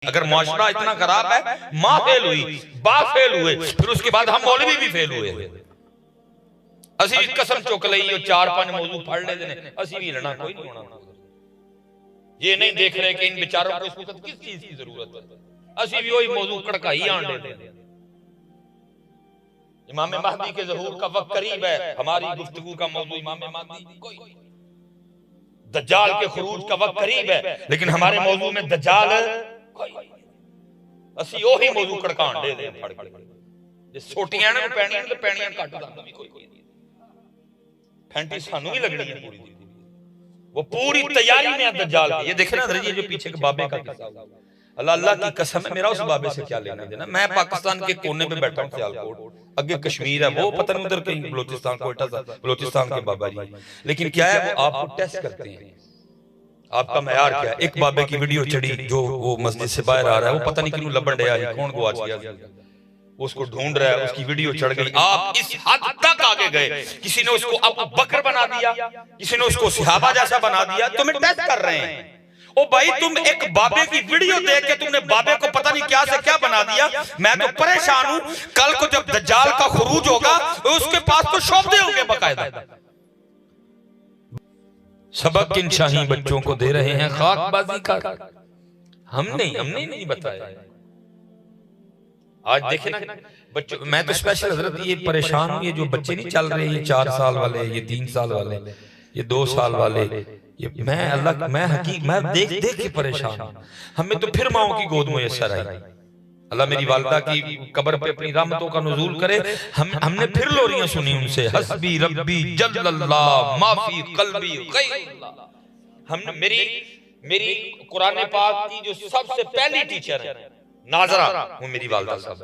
अगर मुआशरा इतना खराब है, माँ फेल हुई, बाप फेल हुए, फिर उसके बाद हम मौलवी भी फेल हुए। असी भी कसम चुक लई 4-5 मौजू पढ़ ले देने, असी भी हिलना कोई नहीं होना। ये नहीं देख रहे कि इन बेचारों को इस वक्त किस चीज की जरूरत है, असी भी वही मौजू कड़काई आन दे। इमाम महदी के ज़हूर का वक्त करीब है, हमारी गुफ्तगू का मौजू इमाम महदी कोई, दज्जाल के खुरूज का वक्त करीब है, लेकिन हमारे मौजू में दज्जाल असी ओही मौजू कड़कान दे फड़ के जे सोटियां ने पैणियां ते पैणियां कट दा भी कोई फैंटी सानू ही लगनी है पूरी, वो पूरी तैयारी में दज्जाल की। ये देखे ना ये जो पीछे के बाबे का किस्सा, अल्लाह अल्लाह की कसम है, मेरा उस बाबे से क्या लेना देना। मैं पाकिस्तान के कोने पे बैठा हूं, सियालकोट, अगे कश्मीर है, वो पता नहीं उधर कहीं बलोचिस्तान, कोयटा बलोचिस्तान के बाबा जी। लेकिन क्या है, वो आपको टेस्ट करते हैं, आपका मयार क्या है। एक बाबे की वीडियो चढ़ी जो वो मस्जिद से बाहर आ रहा है, वो पता नहीं क्यों लबन डया, कौन गवाच गया, उसको ढूंढ रहा है, उसकी वीडियो चढ़ गई। आप इस हद तक आगे गए, किसी ने उसको अबू बकर बना दिया, किसी ने उसको सहाबा जैसा बना दिया, तुम्हें टेस्ट कर रहे हैं। ओ भाई, तुम एक बाबे की वीडियो देख के तुमने बाबे को पता नहीं क्या से क्या बना दिया। मैं तो परेशान हूं, कल को जब दज्जाल का खुरूज होगा तो उसके पास तो शोबदे होंगे बाकायदा। सबक इन शाही बच्चों को दे रहे हैं खाकबाजी का, हमने नहीं बताया। आज देखे ना बच्चों, मैं तो स्पेशल हजरत ये परेशान हूं, ये जो बच्चे नहीं चल रहे, ये 4 साल वाले, ये 3 साल वाले, ये 2 साल वाले, ये मैं अल्लाह मैं देख के परेशान हूं। हमें तो फिर माओ की गोद मुयस्सर आई, अल्लाह मेरी वालिदा की कब्र पे अपनी रहमतों का नुज़ूल करे। हमने फिर लोरियां सुनी उनसे, हस्बी रब्बी जल्लल्लाह माफी कल्बी गैरुल्लाह। हमने मेरी कुरान पाक की जो सबसे पहली टीचर है नाजरा, वो मेरी वालिदा साहब।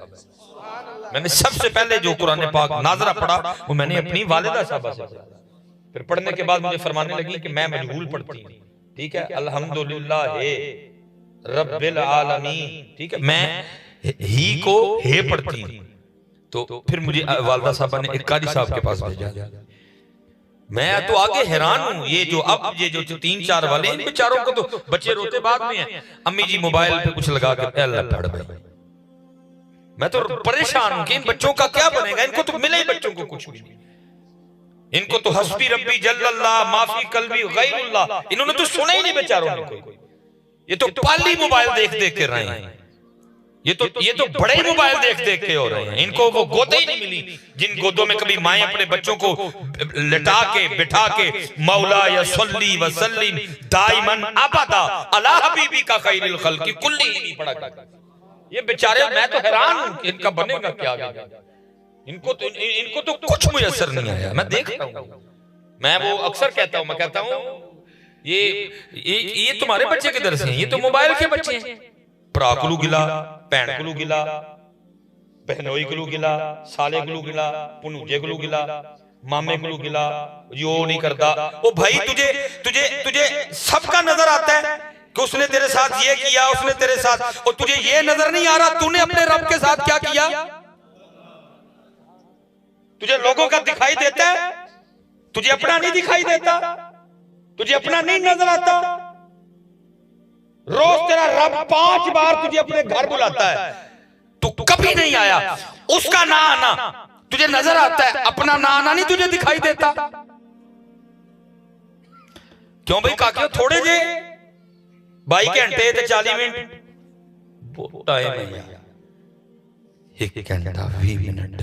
मैंने सबसे पहले जो कुरान पाक नाजरा पढ़ा वो मैंने अपनी वालिदा साहबा से पढ़ा। फिर पढ़ने के बाद मुझे फरमाने लगी कि मैं मजहूल पढ़ती हूँ, ठीक है, अल्हम्दुलिल्लाह रब्बिल आलमीन, ठीक है, मैं ही को हे पढ़ती हूँ। तो फिर मुझे वालिदा साहबा ने एक कारी साहब के पास भेजा। मैं तो आगे हैरान हूँ, ये जो 3-4 वाले इन बेचारों को तो बच्चे रोते बाद में हैं, अम्मी जी मोबाइल पे कुछ लगा के अल्लाह पढ़ भाई। मैं तो परेशान हूँ कि इन बच्चों का क्या बनेगा, इनको तो मिले ही बच्चों को कुछ भी नहीं। इनको तो हस्बी रब्बी जल्लल्लाह माफी कल्बी गैरुल्लाह, इन्होंने तो सुना ही नहीं बेचारों ने कोई। ये तो पाली मोबाइल देख के रहे हैं, ये तो बड़े मोबाइल देख के हो रहे हैं। इनको वो गोदे ही नहीं मिली जिन गोदों में कभी माएं अपने बच्चों को लिटा के बिठा के मौला या सल्ली व सल्लिम दाइमन अबदा अला हबीबी का खैरुल खल्क़ि कुल्ली नहीं पढ़ा करता। ये बेचारे, मैं तो हैरान हूं कि इनका बनेगा क्या आगे। इनको तो कुछ मुयस्सर नहीं आया। मैं देख रहा हूं, मैं वो अक्सर कहता हूं, मैं कहता हूं ये तुम्हारे बच्चे के दर्स हैं, ये तो मोबाइल के बच्चे हैं। भरा कोलू गिला, भैन कोलू गिला, बहनोई कोलू गिला, साले कोलू गिला, भनूजे कोलू गिला, मामे कोलू गिला, यो नहीं करता। ओ भाई, तुझे सबका नजर आता है कि उसने तेरे साथ ये किया, उसने तेरे साथ, और तुझे ये नजर नहीं आ रहा तूने अपने रब के साथ क्या किया। तुझे लोगों का दिखाई देता है, तुझे अपना नहीं दिखाई देता, तुझे अपना नहीं नजर आता। रोज तेरा रब 5 बार तुझे अपने घर बुलाता है, तू कभी नहीं आया। उसका ना आना तुझे नजर आता है, अपना ना आना नहीं तुझे दिखाई देता। क्यों भाई काके थोड़े जे 22 घंटे ते 40 मिनट टाइम है, 1 घंटा 20 मिनट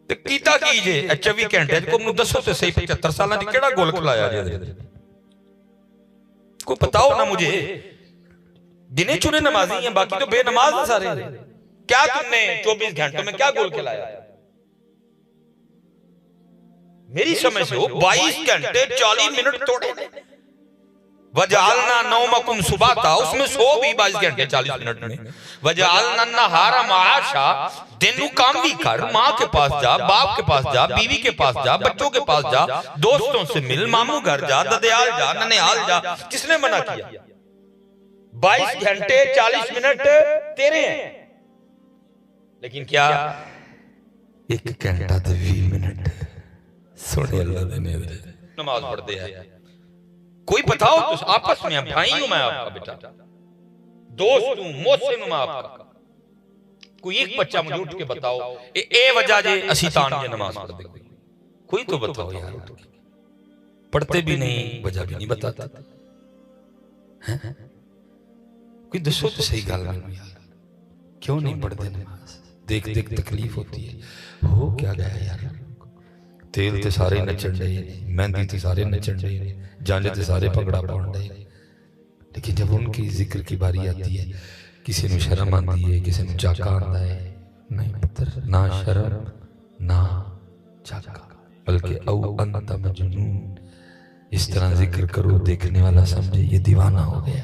ते कीता की जे 24 घंटे को मुझे दसो तो सही 75 साल दी केड़ा गोल खिलाया जे को बताओ ना मुझे। गिने चुने नमाजी हैं, बाकी तो बेनमाज हैं सारे। क्या तुमने 24 घंटों में क्या गोल खिलाया? मेरी समझ से 22 घंटे 40 मिनट तोड़े। वजअलना नौमकुम सुबाता, उसमें सो भी 22 घंटे 40 मिनट में। वजअलना नहारा माशा, दिन काम भी कर, माँ के पास जा, बाप के पास जा, बीवी के पास जा, बच्चों के पास जा, दोस्तों से मिल, मामू घर जा, ददयाल जा, ननिहाल जा। किसने मना किया? 22 घंटे 40 मिनट तेरे हैं, लेकिन क्या 1 घंटा 20 मिनट सोने अल्लाह ने नमाज पढ़ते हैं। कोई बताओ तो आपस में, भाई हूं मैं आपका बेटा, दोस्त हूं मोहसिन हूं आपका। कोई एक बच्चा मुझे उठ के बताओ ए वजह जे असी तान जे नमाज पढ़ते, कोई तो बताओ यार। पढ़ते भी नहीं, वजह भी नहीं बताता, कोई दसो तो सही गल मैनू यार, क्यों नहीं पढ़ते नमाज? देख देख तकलीफ होती है। हो क्या गया यार, तेल ते सारे नचन डे, मेहंदी ते सारे नचन डे, जंज ते सारे भंगड़ा पाउण डे, लेकिन जब उनकी जिक्र की बारी आती है, किसी को शर्म आती है, किसी को झाका आता है। नहीं पुत्र, ना शर्म ना झाका, बल्कि औ अंत मजनून। इस तरह जिक्र करो, देखने वाला समझे ये दीवाना हो गया।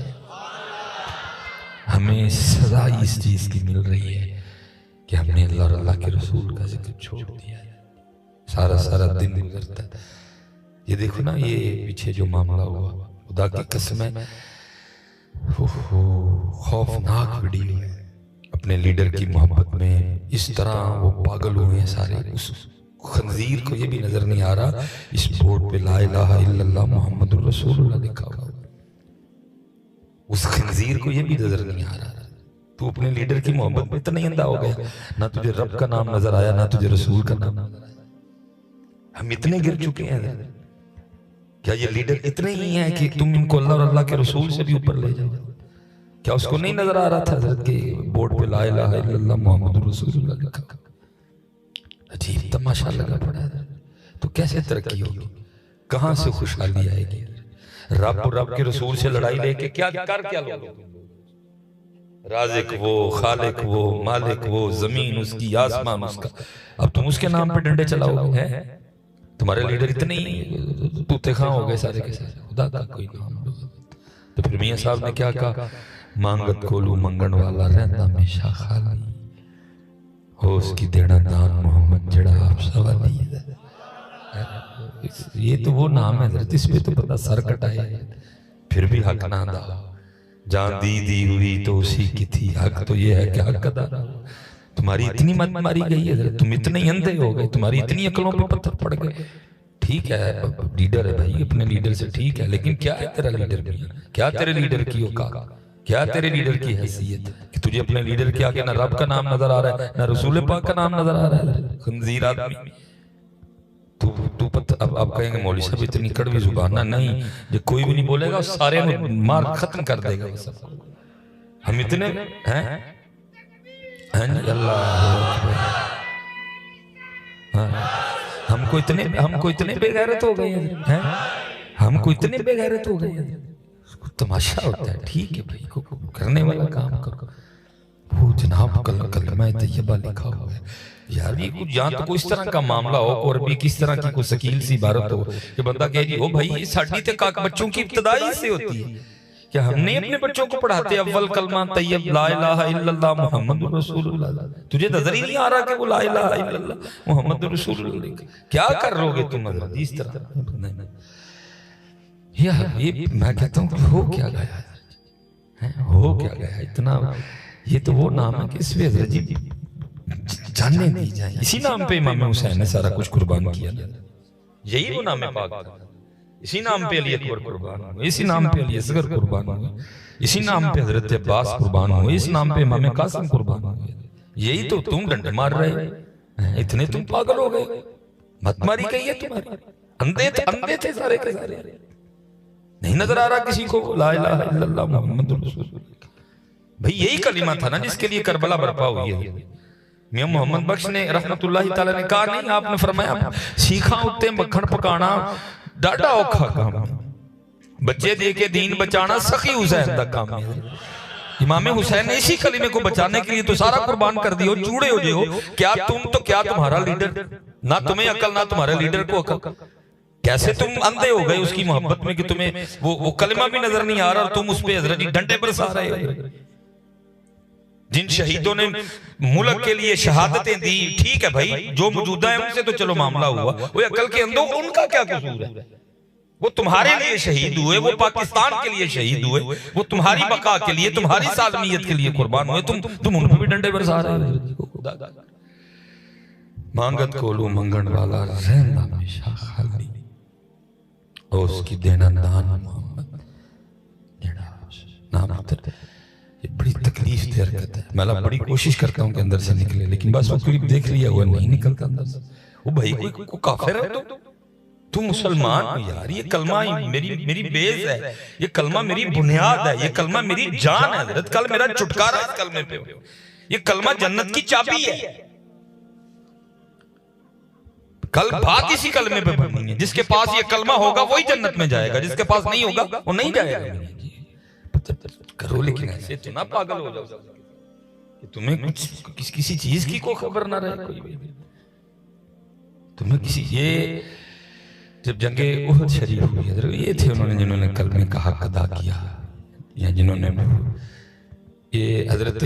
हमें सजा इस चीज की मिल रही है कि हमने अल्लाह और अल्लाह के रसूल का जिक्र छोड़ दिया है। सारा सारा दिन गुजरता है। ये देखो ना, ये पीछे जो मामला हुआ, खुदा की कसम है खौफनाक वीडियो है। अपने लीडर की मोहब्बत में इस तरह वो पागल हुए हैं सारे। उस खंजीर को ये भी नजर नहीं आ रहा इस बोर्ड पे ला इलाहा इल्लल्लाह मुहम्मदुर रसूलुल्लाह लिखा हुआ, उस खंजीर को ये भी नजर नहीं आ रहा। तू अपने लीडर की मोहब्बत में इतना ही अंधा हो गया, ना तुझे रब का नाम नजर आया, ना तुझे रसूल का नाम नजर आया। हम इतने गिर चुके हैं। क्या ये लीडर इतने ही हैं कि तुम इनको अल्लाह और अल्लाह के रसूल से भी ऊपर ले जाओ? क्या उसको नहीं नजर आ रहा था हजरत के बोर्ड पे ला इलाहा इल्लल्लाह मुहम्मदुर रसूलुल्लाह लिखा? अजीब तमाशा लगा पड़ा है। तो कैसे तरक्की होगी, कहां से खुशहाली आएगी? रब के रसूल से लड़ाई लेके क्या कर क्या लोगे? राज़िक वो, खालिक वो, मालिक वो, जमीन उसकी, आसमान उसका, अब तुम उसके नाम पे डंडे चलाओगे? हैं तुम्हारे लीडर इतने ही तूते खां हो गए सारे के सारे, खुदा का कोई नाम। तो फिर मियां साहब ने क्या कहा, मांगत कोलू मंगण वाला रहता हमेशा खाली, हो उसकी देना दान मोहम्मद जड़ा आप सवाली है। ये तो वो नाम है जिस पे तो पता सर कटाए फिर भी हक ना दा, जान दी हुई तो उसी की थी, हक तो ये है कि हक अदा। तुम्हारी इतनी मत मारी गई है, तुम इतने ही अंधे हो गए, तुम्हारी इतनी अकलों पे पत्थर पड़ गए। ठीक है लीडर है भाई, अपने लीडर से ठीक है, लेकिन क्या है तेरा लीडर की, क्या तेरे लीडर की औकात, क्या तेरे लीडर की हैसियत कि तुझे अपने लीडर के आगे ना रब का नाम नजर आ रहा है, ना रसूल पाक का नाम नजर आ रहा है? खंजीर आदमी तू अब कहेंगे मौलवी साहब इतनी कड़वी जुबान ना, नहीं, जो कोई भी नहीं बोलेगा सारे मार खत्म कर देगा वो सब। हम इतने हैं हमको इतने बेगैरत हो गए हैं, हमको इतने बेगैरत हो गए हैं। तमाशा होता है, ठीक है भाई, को करने वाला काम करो। वो जनाब कलमा तैयबा लिखा हुआ है यार, ये कुछ या तो कोई इस तरह का मामला हो और भी किस तरह की कोई शकील सी इबारत हो कि बंदा कहे जी ओ भाई ये साडी ते काक बच्चों की इब्तिदाई से होती है। क्या हमने अपने बच्चों को पढ़ाते अव्वल कलमा तैयब ला इलाहा इल्लल्लाह मुहम्मदुर रसूलुल्लाह? तुझे नजर ही नहीं आ रहा कि वो ला इलाहा इल्लल्लाह मुहम्मदुर रसूलुल्लाह क्या कर रहोगे तुम हजरत इस तरह? ये मैं कहता हूँ हो क्या गया है, हो क्या गया इतना? ये तो वो नाम है कि इस पे हजरत जी जानने नहीं जाए, इसी नाम पे इमाम हुसैन ने सारा कुछ कुर्बान किया, यही वो नाम है पाक। इसी नाम पे अली अकबर कुर्बान हुए, इसी नाम पे अली असगर कुर्बान हुए, इसी नाम पे हजरत अब्बास कुर्बान हुए, इस नाम पे इमाम कासिम कुर्बान हुए। यही तो तुम डंडे मार रहे, इतने तुम पागल हो गए, मत मारी गई है तुम्हारी। अंधे थे सारे के सारे, नहीं नजर आ रहा किसी को ला इलाहा इल्लल्लाह मुहम्मदुर रसूलुल्लाह? भाई यही कलिमा था ना जिसके लिए करबला बर्पा हुई है। मियां मोहम्मद बख्श ने रहमतुल्लाह तआला ने कहा नहीं, आपने फरमाया सीखा उत्ते मक्खन पकाना डाडा औखा काम है, बच्चे दे के दीन बचाना सखी हुसैन का काम है। इमाम हुसैन ने इसी कलिमे को बचाने के लिए तो सारा कुर्बान कर दिया, चूड़े हो जाओ। क्या तुम तो क्या तुम्हारा लीडर, ना तुम्हें अकल ना तुम्हारे लीडर को अकल, कैसे तुम अंधे हो गए उसकी मोहब्बत में कि तुम्हें वो कलिमा भी नजर नहीं आ रहा और तुम उस पे हजरत जी डंडे बरसा रहे हो। जिन शहीदों ने मुल्क के लिए शहादतें दी, ठीक है भाई, जो मौजूदा है उनसे तो चलो मामला हुआ, वो अकल के अंधों उनका क्या कसूर है? वो तुम्हारे लिए शहीद हुए, वो पाकिस्तान के लिए शहीद हुए, वो तुम्हारी बका के लिए, तुम्हारी सालमियत के लिए कुर्बान हुए, तुम उन पर भी डंडे बरसा रहे हो। मांगत कोलू मंगण वाला रहना हमेशा खाली, और उसकी देना दान मोहम्मद नाम। ये बड़ी तकलीफ दे हरकत है। मैं बड़ी कोशिश करता हूँ कि अंदर से निकले, लेकिन बस वो क्लिप देख लिया हुआ नहीं निकलता अंदर से। वो भाई को काफिर है तू मुसलमान हो यार। ये कलमा मेरी बेस है, ये कलमा मेरी बुनियाद है, ये कलमा मेरी जान है हजरत। कल मेरा छुटकारा इस कलमे पे हो। ये कलमा जन्नत की चाबी है। कल बात इसी कलमे पे बननी है। जिसके पास ये कलमा होगा वही जन्नत में जाएगा, जिसके पास नहीं होगा वो नहीं जाएगा। करो लेकिन ऐसे तो ना पागल हो जाओ कि तुम्हें कुछ किसी चीज की को खबर ना रहे कोई भी। तुम्हें किसी ये जब जंगे उहद शरीफ हुई है, ये थे उन्होंने जिन्होंने कलमे का हक अदा किया, या जिन्होंने ये हजरत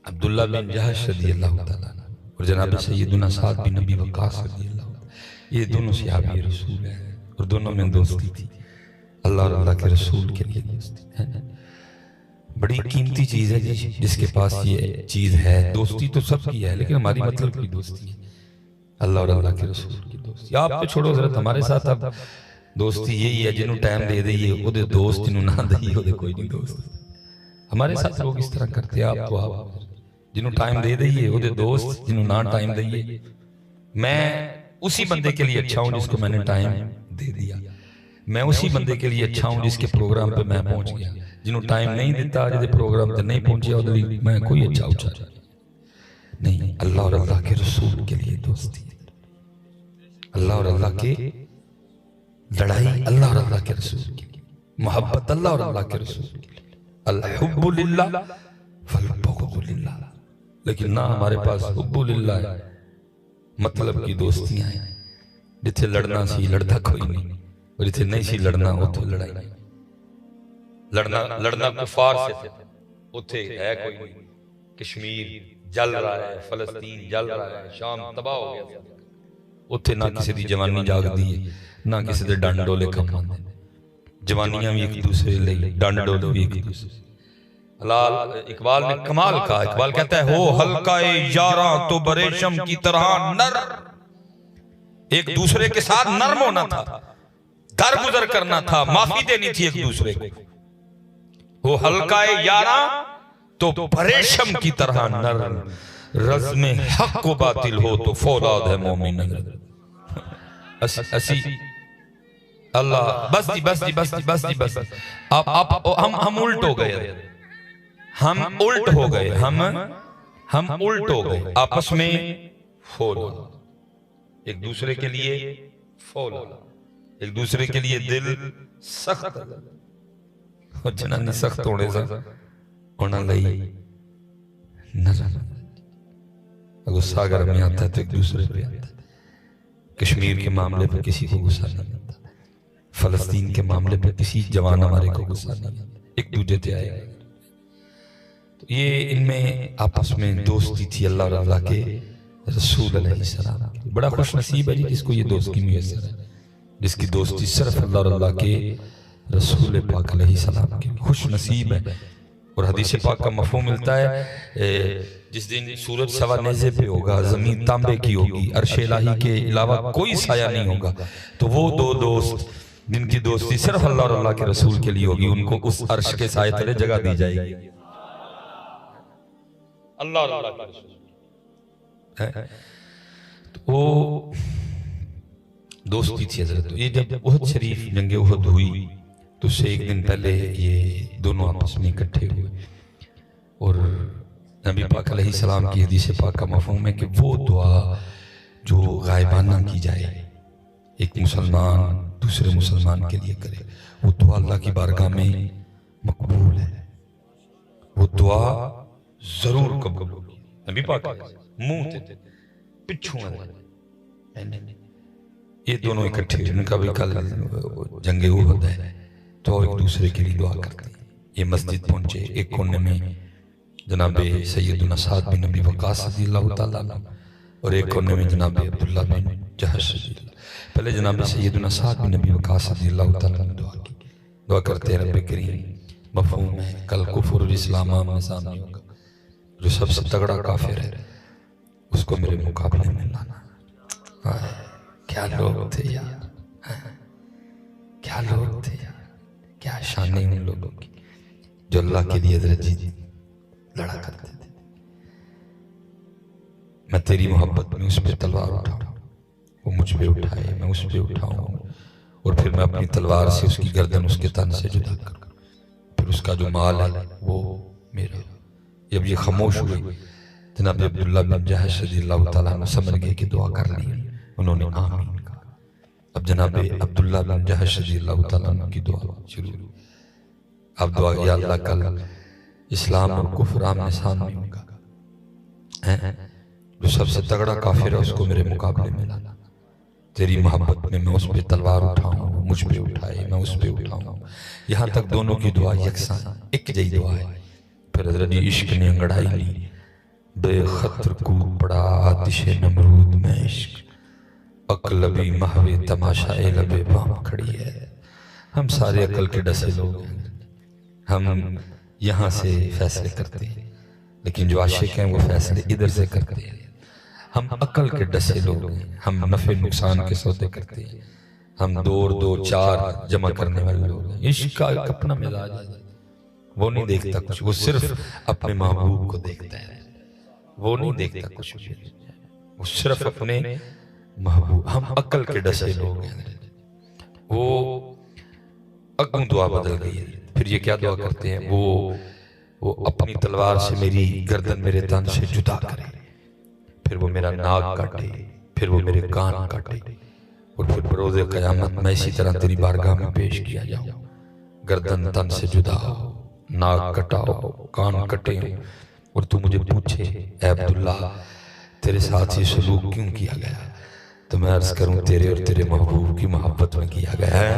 अब्दुल्ला बिन जहश रज़ियल्लाहु ताला और जनाब सैयदुना साद बिन नबी वक्कास रज़ियल्लाहु, ये दोनों सहाबी रसूल हैं और दोनों में दोस्ती थी। अल्लाह और अल्लाह के रसूल के लिए दोस्ती है बड़ी कीमती चीज है जी। जिसके पास ये चीज है, दोस्ती तो सबकी है लेकिन हमारी मतलब की दोस्ती है अल्लाह और अल्लाह के रसूल की दोस्ती। आप तो छोड़ो हजरत, हमारे साथ अब दोस्ती यही है जिन्हों टाइम दे दईए ओदे दोस्त, जिन्हों ना दईए ओदे कोई नहीं दोस्त। हमारे साथ लोग इस तरह करते हैं। आप तो आप जिन्हों टाइम दे दईए ओदे दोस्त, जिन्हों ना टाइम दईए। मैं उसी बंदे के लिए अच्छा हूं जिसको मैंने टाइम दे दिया। मैं उसी बंदे के लिए अच्छा हूं जिसके प्रोग्राम पे मैं पहुंच गया। जिन्हों टाइम नहीं दिता, जिहदे प्रोग्राम पे नहीं पहुंचे, ओदे लिए मैं कोई अच्छा उचा नहीं। अल्लाह और अल्लाह के रसूल के लिए दोस्ती, अल्लाह और अल्लाह के लड़ाई, अल्लाह और अल्लाह के रसूल की मोहब्बत, अल्लाह और अल्लाह के रसूल की अल हुब्बु लिल्लाह वल बुग़्ज़ु लिल्लाह। लेकिन ना हमारे पास हुब्बु लिल्लाह है, मतलब की दोस्तियां हैं। जिथे लड़ना सी लड़ता कोई नहीं, और जिथे नहीं सी लड़ना उथे लड़ाई नहीं। लड़ना कुफार से उथे है कोई नहीं। कश्मीर जल रहा है, फलस्तीन जल रहा है, शाम तबाह हो गया। उत्थे ना किसी दी जवानी जागदी है, ना किसी दे डंड डोले कम आंदे। जवानियां भी एक दूसरे लिए, डंड डोले भी एक दूसरे। हलाल इकबाल ने कमाल कहा। इकबाल कहता है हो हल्काए यारा तो बरेशम की तरह नर। एक दूसरे के साथ नर्म होना था, दरगुजर करना था, माफी देनी थी एक दूसरे को। वो हल्काए यारा तो परेशम की तरह नर, रज़्मे हक को बातिल हो तो फौलाद है मोमिन। असी अल्लाह बस जी बस जी बस जी बस जी बस। आप हम उल्ट हो गए, हम उल्ट हो गए, हम उल्ट हो गए। आपस में फौलाद, एक दूसरे के लिए फौलाद, एक दूसरे के लिए दिल सख्त। जनानी सख्त होने से होना लई नजर गुस्सा अगर में आता है तो एक दूसरे पे आता है। कश्मीर के मामले पे किसी को गुस्सा नहीं आता, फलस्तीन के मामले पे किसी जवान हमारे को गुस्सा नहीं आता, एक दूसरे से आएगा। तो ये इनमें आपस में दोस्ती थी अल्लाह और अल्लाह के रसूल अलैहिस्सलाम। बड़ा खुश नसीब है जी जिसको ये दोस्ती मुयस्सर है, जिसकी दोस्ती सिर्फ अल्लाह और अल्लाह के रसूल पाक अलैहिस्सलाम की खुश नसीब है। और हदीस पाक का मफ़हूम मिलता है जिस दिन सूरज सवा नेज़े पे होगा, जमीन तांबे की होगी, अर्श इलाही के अलावा कोई साया नहीं होगा, तो वो दो दोस्त जिनकी दोस्ती सिर्फ अल्लाह और अल्लाह के रसूल के लिए होगी, उनको उस अर्श के साए तले जगह दी जाएगी। अल्लाह और अल्लाह के रसूल तो वो दोस्ती थी हजरत। ये जब उहद शरीफ जंगे उहद हुई तो उससे एक दिन पहले ये दोनों आपस में इकट्ठे हुए। और नबी पाक अलैहिस्सलाम की हदीस पाक का मफ़हूम है कि वो दुआ जो गायबाना की जाए, एक मुसलमान दूसरे मुसलमान के लिए करे, वो दुआ अल्लाह की बारगाह में मकबूल है, वो दुआ जरूर कबूल होगी। नबी पाक मुंह से पिछू ये दोनों इकट्ठे, जिनका भी कल जंगे उहद है तो एक दूसरे के लिए दुआ करते हैं। ये मस्जिद पहुंचे, एक कोने में जनाबे सैयदुना साद बिन नबी वक्कास रज़ियल्लाहु ताला और एक कोने में जनाबे अब्दुल्ला बिन जहश। पहले जनाबे सैयदुना साद बिन नबी वक्कास रज़ियल्लाहु ताला ने दुआ की। दुआ करते हैं रब्बे करीम मफ़हूम है कल कुफ्र और इस्लाम आमने सामने होगा, जो सबसे तगड़ा काफिर है उसको मेरे मुकाबले में लाना। क्या लोग थे यार, क्या लोग थे यार, क्या शान उन लोगों की। जो अल्लाह के लिए हजरत जी लड़ा करते थे। मैं तेरी मोहब्बत में उस पर तलवार उठाऊं, वो मुझ पे उठाए, मैं उस पे उठाऊं, और फिर मैं अपनी तलवार से उसकी गर्दन उसके तन से जुदा करूं, फिर उसका जो माल है वो मेरा। जब ये खामोश हुए, जनाब अब्दुल्ला बिन जहश रज़ियल्लाहु तआला अन्हु समझ गए कि दुआ कर ली, उन्होंने आमीन कहा। अब जनाब अब्दुल्ला बिन जहश रज़ियल्लाहु तआला अन्हु की दुआ शुरू। अब दुआ, या अल्लाह कल इस्लाम और कुफ्र आमने सामने होगा, जो सबसे तगड़ा काफिर है उसको मेरे मुकाबले में लाना। तेरी मोहब्बत में मैं उस पे तलवार उठाऊं, मुझ पे उठाए, मैं उस पे उठाऊं। यहाँ तक दोनों की दुआ यकसां एक जही दुआ है। फिर हज़रत जी इश्क ने अंगड़ाई ली, बेखतर कूद पड़ा आतिशे नमरूद में इश्क, अकलबी महवे तमाशा ए लबे बाम खड़ी है। हम सारे अकल के डसे लोग हैं, हम यहाँ से फैसले करते हैं, लेकिन जो आशिक हैं वो फैसले इधर से करते हैं। हम अकल के डसे लोग हैं, हम नफे नुकसान के सौदे करते हैं, हम दो और दो चार जमा करने वाले लोग हैं। इश्क का एक अपना मिजाज है, वो नहीं देखता कुछ, वो सिर्फ अपने महबूब को देखता है, वो नहीं देखता कुछ भी, वो सिर्फ अपने महबूब। हम अकल के डसे लोग हैं। वो अगू दुआ बदल गई है। फिर ये क्या दुआ करते हैं, वो अपनी तलवार से मेरी गर्दन मेरे तन से जुदा करे, फिर वो मेरा नाक काटे, फिर वो मेरे कान काटे, और फिर बरोज़े क़यामत मैं इसी तरह तेरी बारगाह में पेश किया जाऊं। गर्दन तन से जुदा हो, नाक कटा हो, कान कटे हो, और तू मुझे पूछे ऐ अब्दुल्ला तेरे साथ ये सलूक क्यों किया गया, तो मैं अर्ज करूं तेरे और तेरे महबूब की मोहब्बत में किया गया है।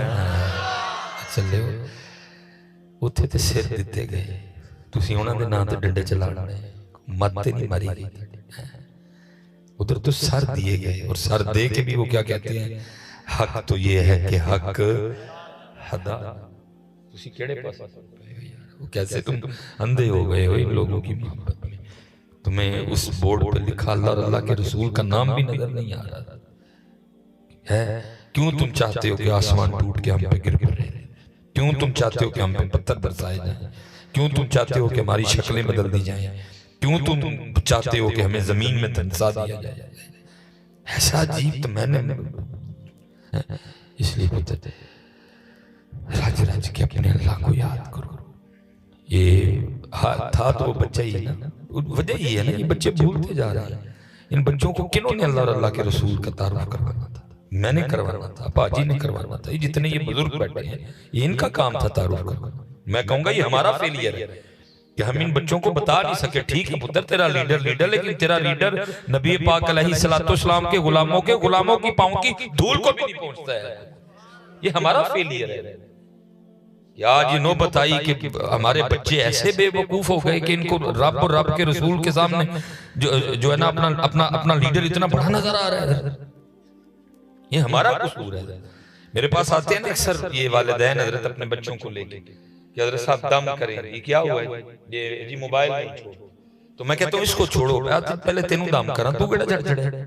चले उत्थे ते सिर दिते गए, तुसी उन्हां दे नां ते डंडे चलाने, मत नहीं मारी गई, उधर तो सर दिए गए, और सर दे के भी वो क्या कहते हैं, हक तो ये है कि हक हदा। तुसी केड़े पासे वो कैसे तुम अंधे हो गए हो इन लोगों की मोहब्बत में। तुम्हें उस बोर्ड पर लिखा अल्लाह और अल्लाह के रसूल का नाम भी नजर नहीं आ रहा है। क्यों तुम चाहते हो कि आसमान टूट के हम पे गिर पड़े, क्यों तुम चाहते हो कि हम पे पत्थर बरसाए जाएं, क्यों तुम चाहते हो कि हमारी शक्लें बदल दी जाएं, क्यों तुम चाहते हो कि हमें जमीन में धंसा दिया जाए। ऐसा अजीब तो मैंने इसलिए पता राज राज के अपने अल्लाह को याद करो। ये था तो वो बच्चा ही है ना, वजह ही है ना, ये बच्चे भूलते जा रहे हैं। इन बच्चों को किन्होंने अल्लाह और अल्लाह के रसूल का तारुफ करवाना था, मैंने करवाना था, पाजी ने करवाना था। ये जितने ये बुजुर्ग बैठे हैं ये इनका काम था तारुफ करवाना। मैं कहूंगा ये हमारा फेलियर है कि हम इन बच्चों को बता नहीं सके। ठीक है पुत्र तेरा लीडर, लेकिन तेरा लीडर नबी पाक अलैहिस्सलाम के गुलामों की पांव की धूल को भी नहीं पहुंचता है। ये हमारा फेलियर है। आज ये नौबत आई कि हमारे बच्चे ऐसे बेवकूफ हो गए कि इनको रब और रब के रसूल के सामने जो है ना अपना लीडर इतना बड़ा नजर आ रहा है। ये हमारा कसूर है। मेरे पास आते हैं ना अक्सर ये वालिदैन हजरत अपने बच्चों को लेके कि हजरत साहब दम करें, ये क्या हुआ है, ये जी मोबाइल नहीं छोड़ो। तो मैं कहता हूँ इसको छोड़ो, पहले तेनू दम करा, तू केड़ा झड़झड़े।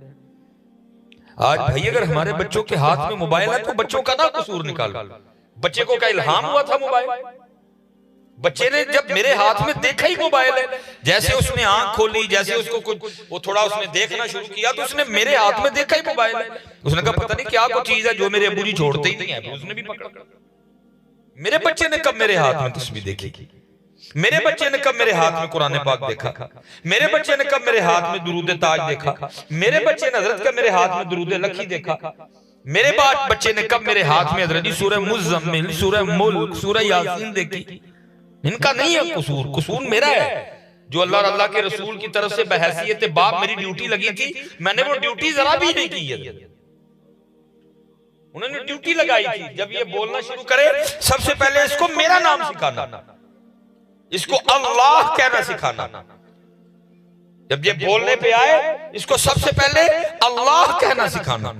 आज भाई अगर हमारे बच्चों के हाथ में मोबाइल है तो बच्चों का ना कसूर निकालो। बच्चे को क्या इल्हाम हुआ था मोबाइल? बच्चे ने जब मेरे हाथ में देखा ही मोबाइल है, जैसे उसने आंख खोली, जैसे उसको कुछ वो थोड़ा उसने देखना शुरू किया तो उसने मेरे हाथ में देखा ही मोबाइल है। उसने कहा पता नहीं क्या कुछ चीज है जो मेरे अबू जी छोड़ते ही नहीं है, उसने भी पकड़ा। मेरे बच्चे ने कब मेरे हाथ में तस्वीर देखी? मेरे बच्चे ने कब मेरे हाथ में कुरान पाक देखा? मेरे बच्चे ने कब मेरे हाथ में दुरूद ताज देखा? मेरे बच्चे ने हजरत का मेरे हाथ में दुरूद लखी देखा? मेरे बच्चे ने कब मेरे हाथ में हजरत सूरह मुज़्ज़म्मिल, सूरह मुल्क, सूरह यासीन देखी? इनका नहीं है कसूर, कसूर मेरा है जो अल्लाह और अल्लाह के रसूल की तरफ से बहैसियत बाप मेरी ड्यूटी लगी थी, मैंने वो ड्यूटी जरा भी नहीं की है। उन्होंने ड्यूटी लगाई थी जब ये बोलना शुरू करे सबसे पहले इसको मेरा नाम सिखाना, इसको अल्लाह कहना सिखाना। जब ये बोलने पे आए इसको सबसे पहले अल्लाह कहना सिखाना।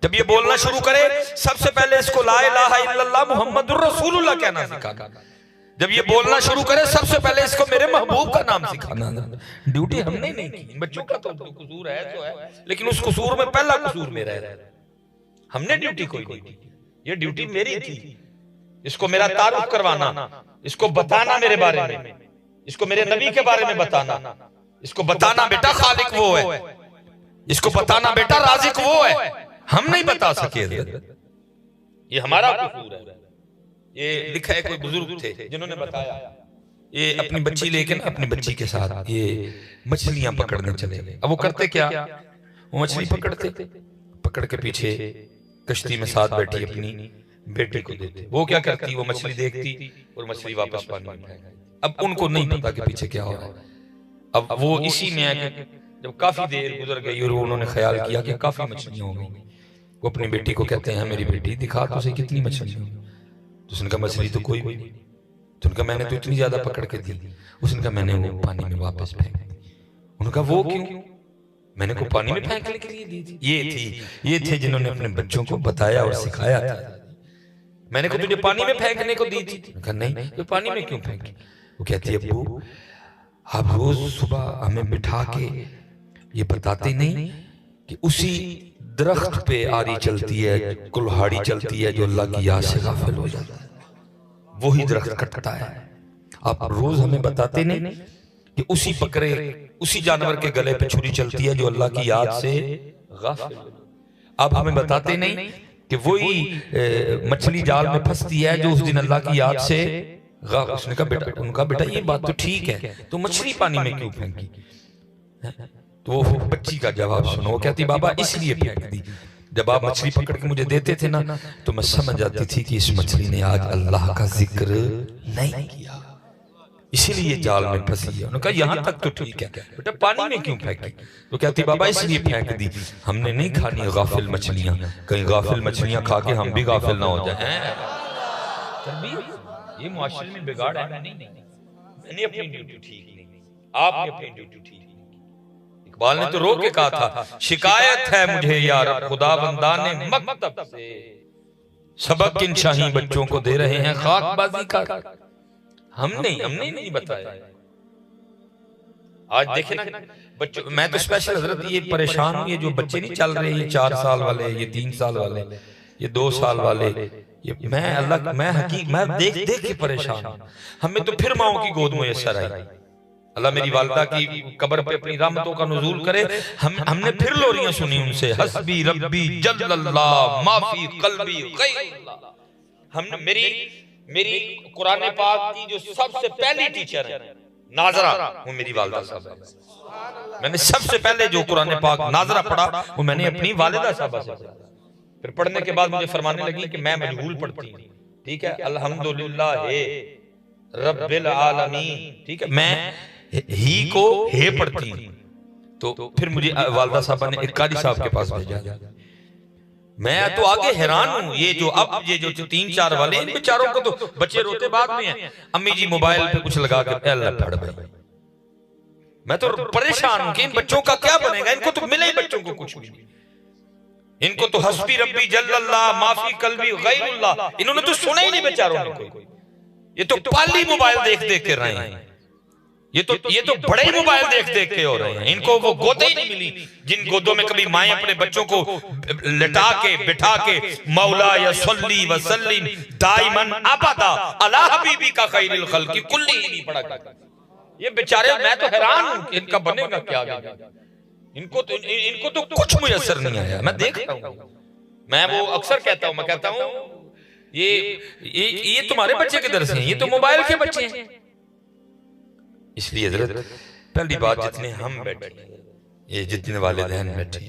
जब ये बोलना शुरू करे सबसे पहले इसको ला इलाहा इल्लल्लाह मुहम्मदुर रसूलुल्लाह कहना सिखाना। जब ये बोलना शुरू करे सबसे पहले इसको मेरे महबूब का नाम सिखाना। ड्यूटी हमने नहीं की, बच्चों का तो कसूर है तो है, लेकिन उस कसूर में पहला कसूर मेरा है। हमने ड्यूटी कोई नहीं की, ये ड्यूटी मेरी थी। इसको मेरा तारुफ करवाना, इसको बताना मेरे बारे में, इसको मेरे नबी के बारे में बताना, इसको बताना बेटा खालिक वो है, इसको बताना बेटा राज़िक वो है। हम नहीं बता सके, ये हमारा कसूर है। ये लिखा है, कोई बुजुर्ग थे जिन्होंने बताया, ये अपनी बच्ची लेके ना, अपनी बच्ची के साथ ये मछलियां पकड़ने चले। अब वो करते क्या, वो मछली पकड़ते, पकड़ के पीछे कश्ती में साथ बैठी अपनी बेटी को देते। वो क्या करती, वो मछली देखती और मछली वापस पानी में फेंक देती। अब उनको नहीं पता कि पीछे क्या हो रहा है। अब वो इसी में आके जब काफी देर गुजर गई और उन्होंने ख्याल किया कि काफी मछलियां हो गई, वो अपनी बेटी को कहते हैं, मेरी बेटी दिखा तो सही कितनी मछलियां। तो उसने कहा मछली तो कोई भी नहीं। तो उनका मैंने तो इतनी ज्यादा पकड़ के दी। उसने कहा मैंने वो पानी में वापस फेंक दी। उनका वो क्यों, मैंने को पानी में फेंकने के लिए दी थी। ये थे जिन्होंने अपने बच्चों को बताया और सिखाया था। मैंने को तुझे पानी में फेंकने को दी थी। कहा नहीं, तो पानी में क्यों फेंकी। वो कहती है अब्बू आप रोज सुबह हमें बिठा के ये बताते नहीं कि उसी दरख्त पे आरी चलती है, कुल्हाड़ी चलती है जो अल्लाह की याद से गाफिल हो जाता है, वही दरख्त कटता है। आप रोज हमें बताते नहीं कि उसी बकरे, उसी जानवर के गले पे छुरी चलती है जो अल्लाह की याद से गाफिल। आप हमें बताते नहीं कि वही मछली जाल में फंसती है जो उस दिन अल्लाह की याद से। उसने कहा बेटा, उनका बेटा ये बात तो ठीक है, तो मछली पानी में क्यों फेंकी। तो वो बच्ची का जवाब सुनो, वो कहती बाबा इसलिए फेंक दी, जब आप मछली पकड़ के मुझे देते थे ना, तो मैं समझ जाती थी कि इस मछली ने आज अल्लाह का जिक्र नहीं किया, इसीलिए जाल में फंसी है। उन्होंने कहा यहाँ तक तो ठीक है, बेटा पानी में क्यों फेंकी। तो कहती बाबा इसलिए फेंक दी, हमने नहीं खानी गाफिल मछलियां, कहीं गाफिल मछलियां खा के हम भी गाफिल ना हो जाए। ये मुआशरे में बिगाड़ है। मैंने अपनी ड्यूटी ठीक नहीं, आपने अपनी ड्यूटी ठीक नहीं। इकबाल ने तो रो के कहा था, शिकायत है मुझे यार खुदाबंदा ने मकतब से, सबक इन शाही बच्चों को दे रहे हैं खाकबाजी का। हमने नहीं बताया। आज देखे ना बच्चों, मैं तो स्पेशल हजरत ये परेशान, ये जो बच्चे नहीं चल रहे, ये 4 साल वाले, ये 3 साल वाले, ये 2 साल वाले, ये मैं देख के परेशान हूं। हमें तो फिर माओ की गोद मुयस्सर आई। अल्लाह मेरी वालिदा की कब्र पे अपनी रहमतों का नुज़ूल करे। हमने फिर लोरियां सुनी उनसे, हस्बी रब्बी जल्लल्लाह माफी कल्बी गैरुल्लाह। हमने मेरी कुरान पाक की जो सबसे पहली टीचर है नाजरा, वो मेरी वालिदा साहब है। मैंने सबसे पहले जो कुरान पाक नाजरा पढ़ा वो मैंने अपनी वालिदा साहब से पढ़ा। फिर पढ़ने के बाद मुझे फरमाने लगी कि मैं मजहूल पढ़ती हूँ, ठीक है, अल्हम्दुलिल्लाह रब्बिल आलमीन, ठीक है, मैं ही को हे पढ़ती हूँ। तो फिर मुझे वालिदा साहब ने एक कारी साहब के पास भेजा। मैं तो आगे हैरान हूँ, ये जो 3-4 वाले इन बेचारों को तो बच्चे रोते बाद में हैं, अम्मी जी मोबाइल पे कुछ लगा के अल्लाह पढ़ भाई। मैं तो परेशान हूँ कि इन बच्चों का क्या बनेगा। इनको तो मिले ही बच्चों को कुछ भी, इनको तो हस्बी रब्बी जल्लल्लाह माफी कल्बी गैरुल्लाह, इन्होंने तो सुना ही नहीं बेचारों ने कोई। ये तो पाली मोबाइल देख के रहे हैं, ये तो बड़े ही मोबाइल देख के हो रहे हैं। इनको वो गोदे ही नहीं मिली जिन गोदों में कभी माएं अपने बच्चों को लिटा के बिठा के मौला या सल्ली व सल्लिम दाइमन अबदा अला हबीबी का खैरुल खल्क़ि कुल्ली नहीं पढ़ा करता। ये बेचारे, मैं तो हैरान हूं कि इनका बनेगा क्या आगे। इनको तो कुछ मुयस्सर नहीं आया। मैं देखता हूं, मैं वो अक्सर कहता हूं, मैं कहता हूं ये तुम्हारे बच्चे किधर से हैं, ये तो मोबाइल के बच्चे हैं। इसलिए हजरत पहली बात, जितने हम बैठे, ये जितने वालिदैन बैठे,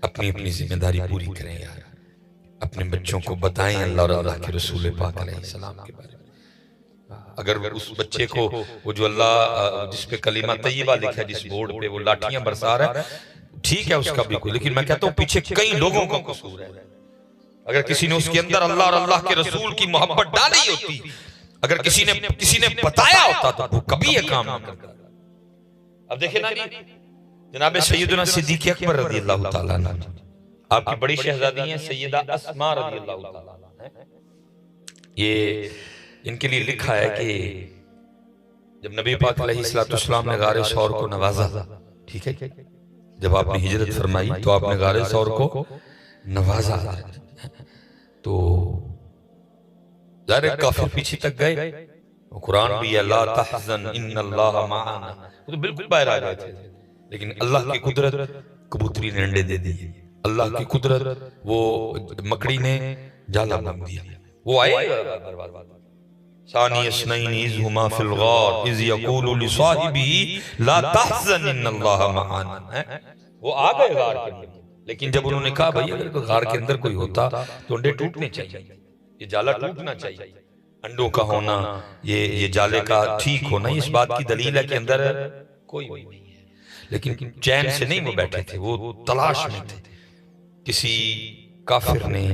अपनी अपनी जिम्मेदारी पूरी करें यार, अपने बच्चों को बताएं अल्लाह और अल्लाह के रसूल पाक अलैहिस्सलाम के बारे में। अगर उस बच्चे को वो जो अल्लाह जिस पे कलीमा तय्यबा लिखा है जिस बोर्ड पे, वो लाठियां बरसा रहा है, ठीक है उसका भी कोई, लेकिन मैं कहता हूं पीछे कई लोगों का कसूर है। अगर किसी ने उसके अंदर अल्लाह और अल्लाह के रसूल की मोहब्बत डाली होती, अगर किसी ने बताया होता तो वो कभी ये काम ना करता। अब देखे ना जी, जनाब सैयदना सिद्दीक़ अकबर रज़ियल्लाहु ताला अन्हु, आपकी बड़ी शहजादी हैं सैयदा अस्मा रज़ियल्लाहु ताला अन्हा, ये इनके लिए लिखा है कि जब नबी पाक अलैहिस्सलाम ने गारे सौर को नवाजा, ठीक है, जब आपने हिजरत फरमाई तो आपने गारे सौर को नवाजा, तो काफिर पीछे तक गए, कुरान भी है ला तहज़न इन्नल्लाह माअना, वो तो बिल्कुल बाहर आ गए थे, लेकिन अल्लाह की कुदरत कबूतरी ने अंडे दे दिए, अल्लाह की कुदरत वो मकड़ी ने जाला बन दिया, वो आएगा सानी अस्नैनि इज़ हुमा फिल गार इज़ यक़ूलु लिसाहिबिही ला तहज़न इन्नल्लाह माअना, वो आ गए गार के अंदर, लेकिन जब उन्होंने कहा भाई अगर गार के अंदर कोई होता तो अंडे टूटने चाहिए, ये जाला टूटना चाहिए, अंडों का होना, ये जाले का ठीक होना, इस बात की दलील है कि अंदर कोई नहीं है, लेकिन चैन से नहीं वो बैठे थे, वो तलाश में थे। किसी काफिर ने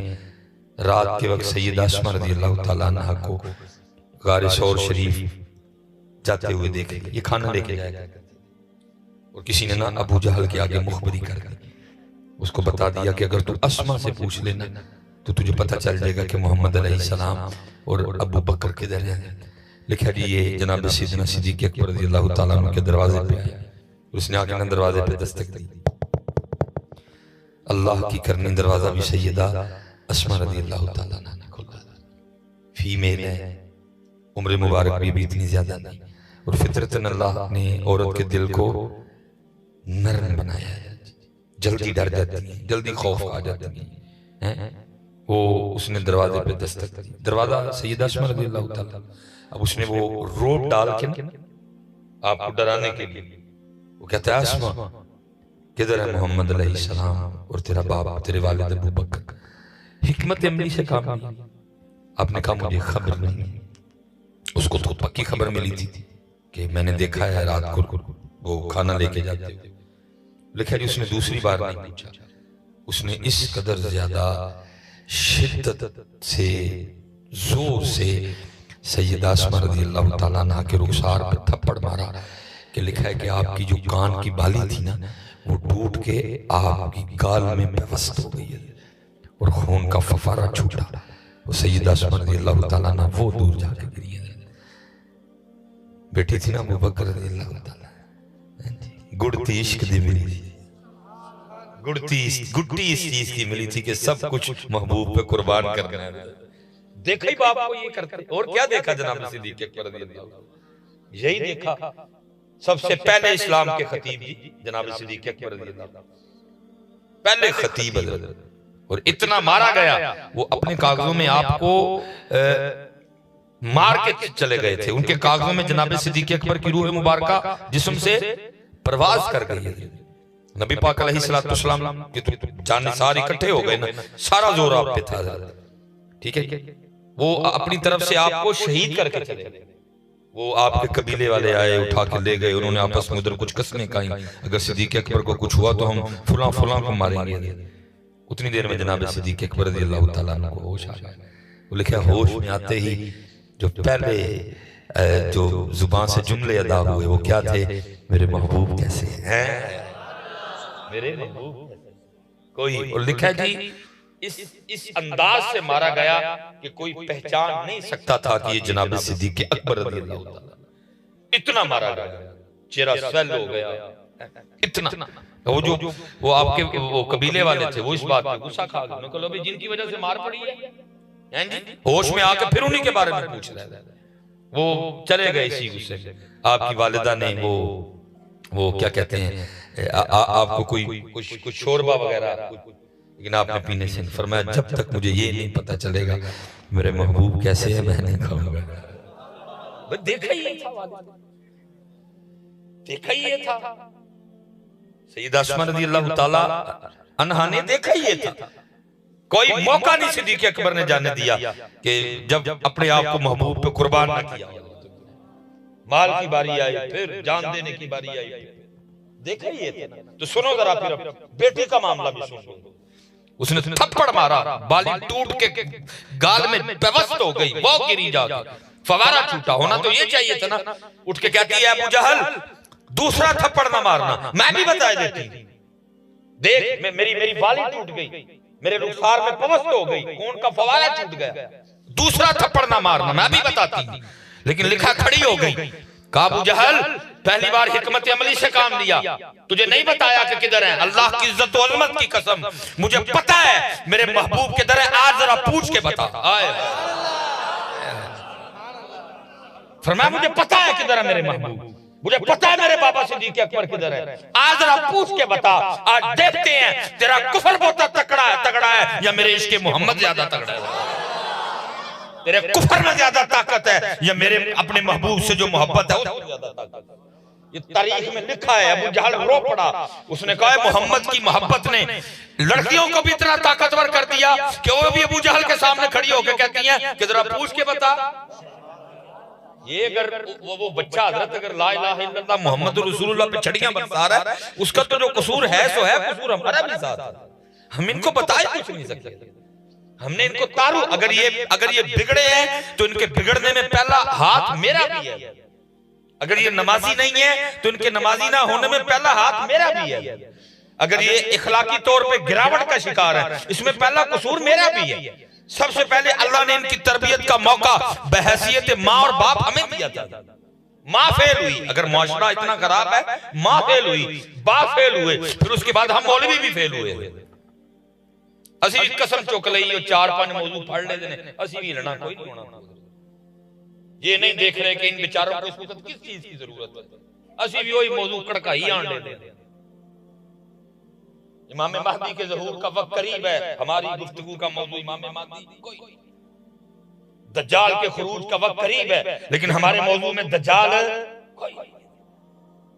रात के वक्त सैयदा अस्मा रज़ियल्लाहु ताला अन्हा को गारे सौर शरीफ जाते हुए देख लिया, ये खाना लेके जाएगा, और किसी ने ना अबू जहल के आगे मुखबरी कर दी, उसको बता दिया कि अगर तू अस्मा से पूछ लेना तो तुझे पता चल जाएगा कि मोहम्मद अलैहिस्सलाम और अबू बकर किधर हैं। लिखा जी ये जनाब सैयदना सिद्दीक़ अकबर रज़ियल्लाहु ताला अन्हु के दरवाजे पे आया, उसने आके ना दरवाजे पे दस्तक दी, अल्लाह की करनी दरवाजा भी सैयदा अस्मा रज़ियल्लाहु ताला अन्हा ने खोला। फीमेल है, उम्र मुबारक भी इतनी ज्यादा नहीं, और फितरतन अल्लाह ने औरत के दिल को नरम बनाया है, जल्दी डर जाती है, जल्दी खौफ आ जाती है। वो उसने दरवाजे पे दस्तक दी, दरवाजा सैयदा अस्मा रज़ियल्लाहु ताला, अब उसने वो रोप डाल के आपको डराने के लिए वो कहता है अस्मा किधर है मोहम्मद अलैहिस्सलाम और तेरा बाप तेरे वालिद अबू बकर। हिकमत अमली से काम लिया, आपने कहा मुझे खबर नहीं, उसको तो पक्की खबर मिली थी कि मैंने देखा है रात को वो खाना लेके जाते हुए। लिखा जी उसने दूसरी बार नहीं पूछा, उसने इस कदर ज्यादा शिद्दत से जोर से सैयदा अस्मा रज़ियल्लाहु ताला अन्हा के रुखसार पर थप्पड़ मारा कि लिखा है कि आपकी जो कान की बाली थी ना वो टूट के आपकी गाल में पेवस्त हो गई है और खून का फफारा छूटा। वो सैयदा अस्मा रज़ियल्लाहु ताला अन्हा वो दूर जाके गिरी है। बेटी थी ना अबू बकर रज़ियल्लाहु ताला, गुड़ती इश्क दी मिली थी, गुड़ती इस चीज की मिली थी कि सब कुछ महबूब पे कुर्बान करना है। देखा ही बाप को ये करते, और क्या देखा जनाब सिद्दीक़ अकबर रज़ियल्लाहु ताला, यही देखा सबसे पहले इस्लाम के खतीब जी जनाब सिद्दीक़ अकबर रज़ियल्लाहु ताला, पहले खतीब हज़रत, और इतना मारा गया वो अपने कागजों में आपको मार के चले गए थे। उनके कागजों में जनाब सिद्दीक़ अकबर की रूह मुबारका जिस्म से परवाज कर गई है। नबी पाक अलैहिस्सलातु वस्सलाम के तो जानिसार इकट्ठे हो गए ना, सारा जोर आप पे था, ठीक है, वो अपनी तरफ से आपको शहीद करके चले गए। वो आपके कबीले वाले आए, उठा के ले गए, उन्होंने आपस में उधर कुछ कसने कहीं, अगर सिद्दीक़ अकबर को कुछ हुआ तो हम फुला फुला को मारेंगे। उतनी देर में जनाब सिद्दीक़ अकबर रज़ियल्लाहु ताला अन्हु को होश आ गया। वो लिखा होश में आते ही जो पहले जो जुबान से जुमले अदा हुए वो क्या थे, मेरे महबूब कैसे हैं, मेरे महबूब कोई। और लिखा जी इस अंदाज से मारा गया कि कोई पहचान नहीं सकता था कि ये जनाब सिद्दीक़ अकबर रज़ियल्लाहु ताला, इतना मारा गया, चेहरा स्वेल हो गया इतना। वो जो वो आपके वो कबीले वाले थे वो इस बात पे गुस्सा खा गए, उन्होंने कहा जिनकी वजह से मार पड़ी है जी, होश में आके फिर उन्हीं के बारे में पूछ रहे थे। वो चले गए इसी गुस्से में। आपकी वालिदा ने वो क्या कहते हैं आपको कोई शोरबा वगैरह, लेकिन आपने पीने से फरमाया जब तक मुझे ये नहीं पता चलेगा मेरे महबूब कैसे है मैं नहीं खाऊंगा। देखा ही ये था, देखा ही ये था, सैयदा अस्मा रज़ियल्लाहु ताला अन्हा ने देखा ही ये था। कोई मौका नहीं सिद्दीक़ अकबर ने जाने दिया कि जब अपने आप को महबूब पे कुर्बान ना किया। माल की बारी आई, फिर जान देने की बारी आई, देखा ही ये था। तो सुनो जरा फिर बेटी का मामला भी सुनो। उसने थप्पड़ मारा, बाली टूट के गाल में बेवस्त हो गई, वो गिरी जाके, फवारा छूटा। होना तो ये चाहिए था ना। उठ के कहती है अबू जहल दूसरा थप्पड़ ना मारना, मैं भी बता देती, देख मेरी बाली टूट गई, मेरे रुखसार में पवस्त हो गई, खून का फवारा छूट गया, दूसरा थप्पड़ ना मारना, मैं भी बताती। लेकिन लिखा खड़ी हो गई। अबू जहल पहली बार हिकमत अमली से काम लिया, तुझे नहीं बताया कि किधर है, अल्लाह की इज्जत और अजमत की कसम मुझे पता है मेरे महबूब किधर है, आज जरा पूछ के बता। फरमाया मुझे पता है किधर है मेरे महबूब, मुझे पता है मेरे बाबा सिद्दीक अकबर किधर है, आज जरा पूछ के बता, आज देखते हैं तेरा कुफर बहुत तगड़ा है या मेरे इश्क़ मोहम्मद ज्यादा तगड़ा है, तेरे कुफर में ज्यादा ताकत है या मेरे अपने महबूब से जो मोहब्बत है उसमें ज्यादा ताकत है। ये तारीख में लिखा है। अबू जहल रो पड़ा, उसने कहा मोहम्मद की मोहब्बत ने लड़कियों को भी इतना ताकतवर कर दिया कि वो भी अबू जहल के सामने खड़ी होकर कहती हैं कि जरा पूछ के बता। ये अगर वो बच्चा हजरत अगर ला इलाहा इल्लल्लाह मुहम्मद रसूलुल्लाह पे छड़ियां बरसा रहा है, उसका तो जो कसूर है सो है, कसूर हमारा भी साथ है। हम इनको बता ही कुछ नहीं सकते, हमने इनको तारू, अगर ये बिगड़े हैं तो इनके बिगड़ने में पहला हाथ मेरा भी है, अगर ये नमाजी नहीं है तो इनके नमाजी ना होने में पहला हाथ मेरा भी है, अगर ये इखलाकी तौर पे गिरावट का शिकार है इसमें पहला कसूर मेरा भी है। सबसे पहले अल्लाह ने इनकी तरबियत का मौका बहैसियत माँ और बाप हमें दिया था। माँ फेल हुई, अगर मुआशरा इतना खराब है, माँ फेल हुई, बाप फेल हुए, फिर उसके बाद हम मौलवी भी फेल हुए। असी कसम चुक लई 4-5 मौजू पढ़ ले देने, असी भी हिलना कोई नहीं होना। ये नहीं देख रहे कि इन बेचारों को इस वक्त किस चीज की जरूरत है, असी भी वही मौजू कड़काई आंडे दे। इमाम महदी के ज़हूर का वक्त करीब है, हमारी गुफ्तगू का मौजू इमाम महदी कोई, दज्जाल के खुरूज का वक्त करीब है, लेकिन हमारे मौजू में दज्जाल कोई,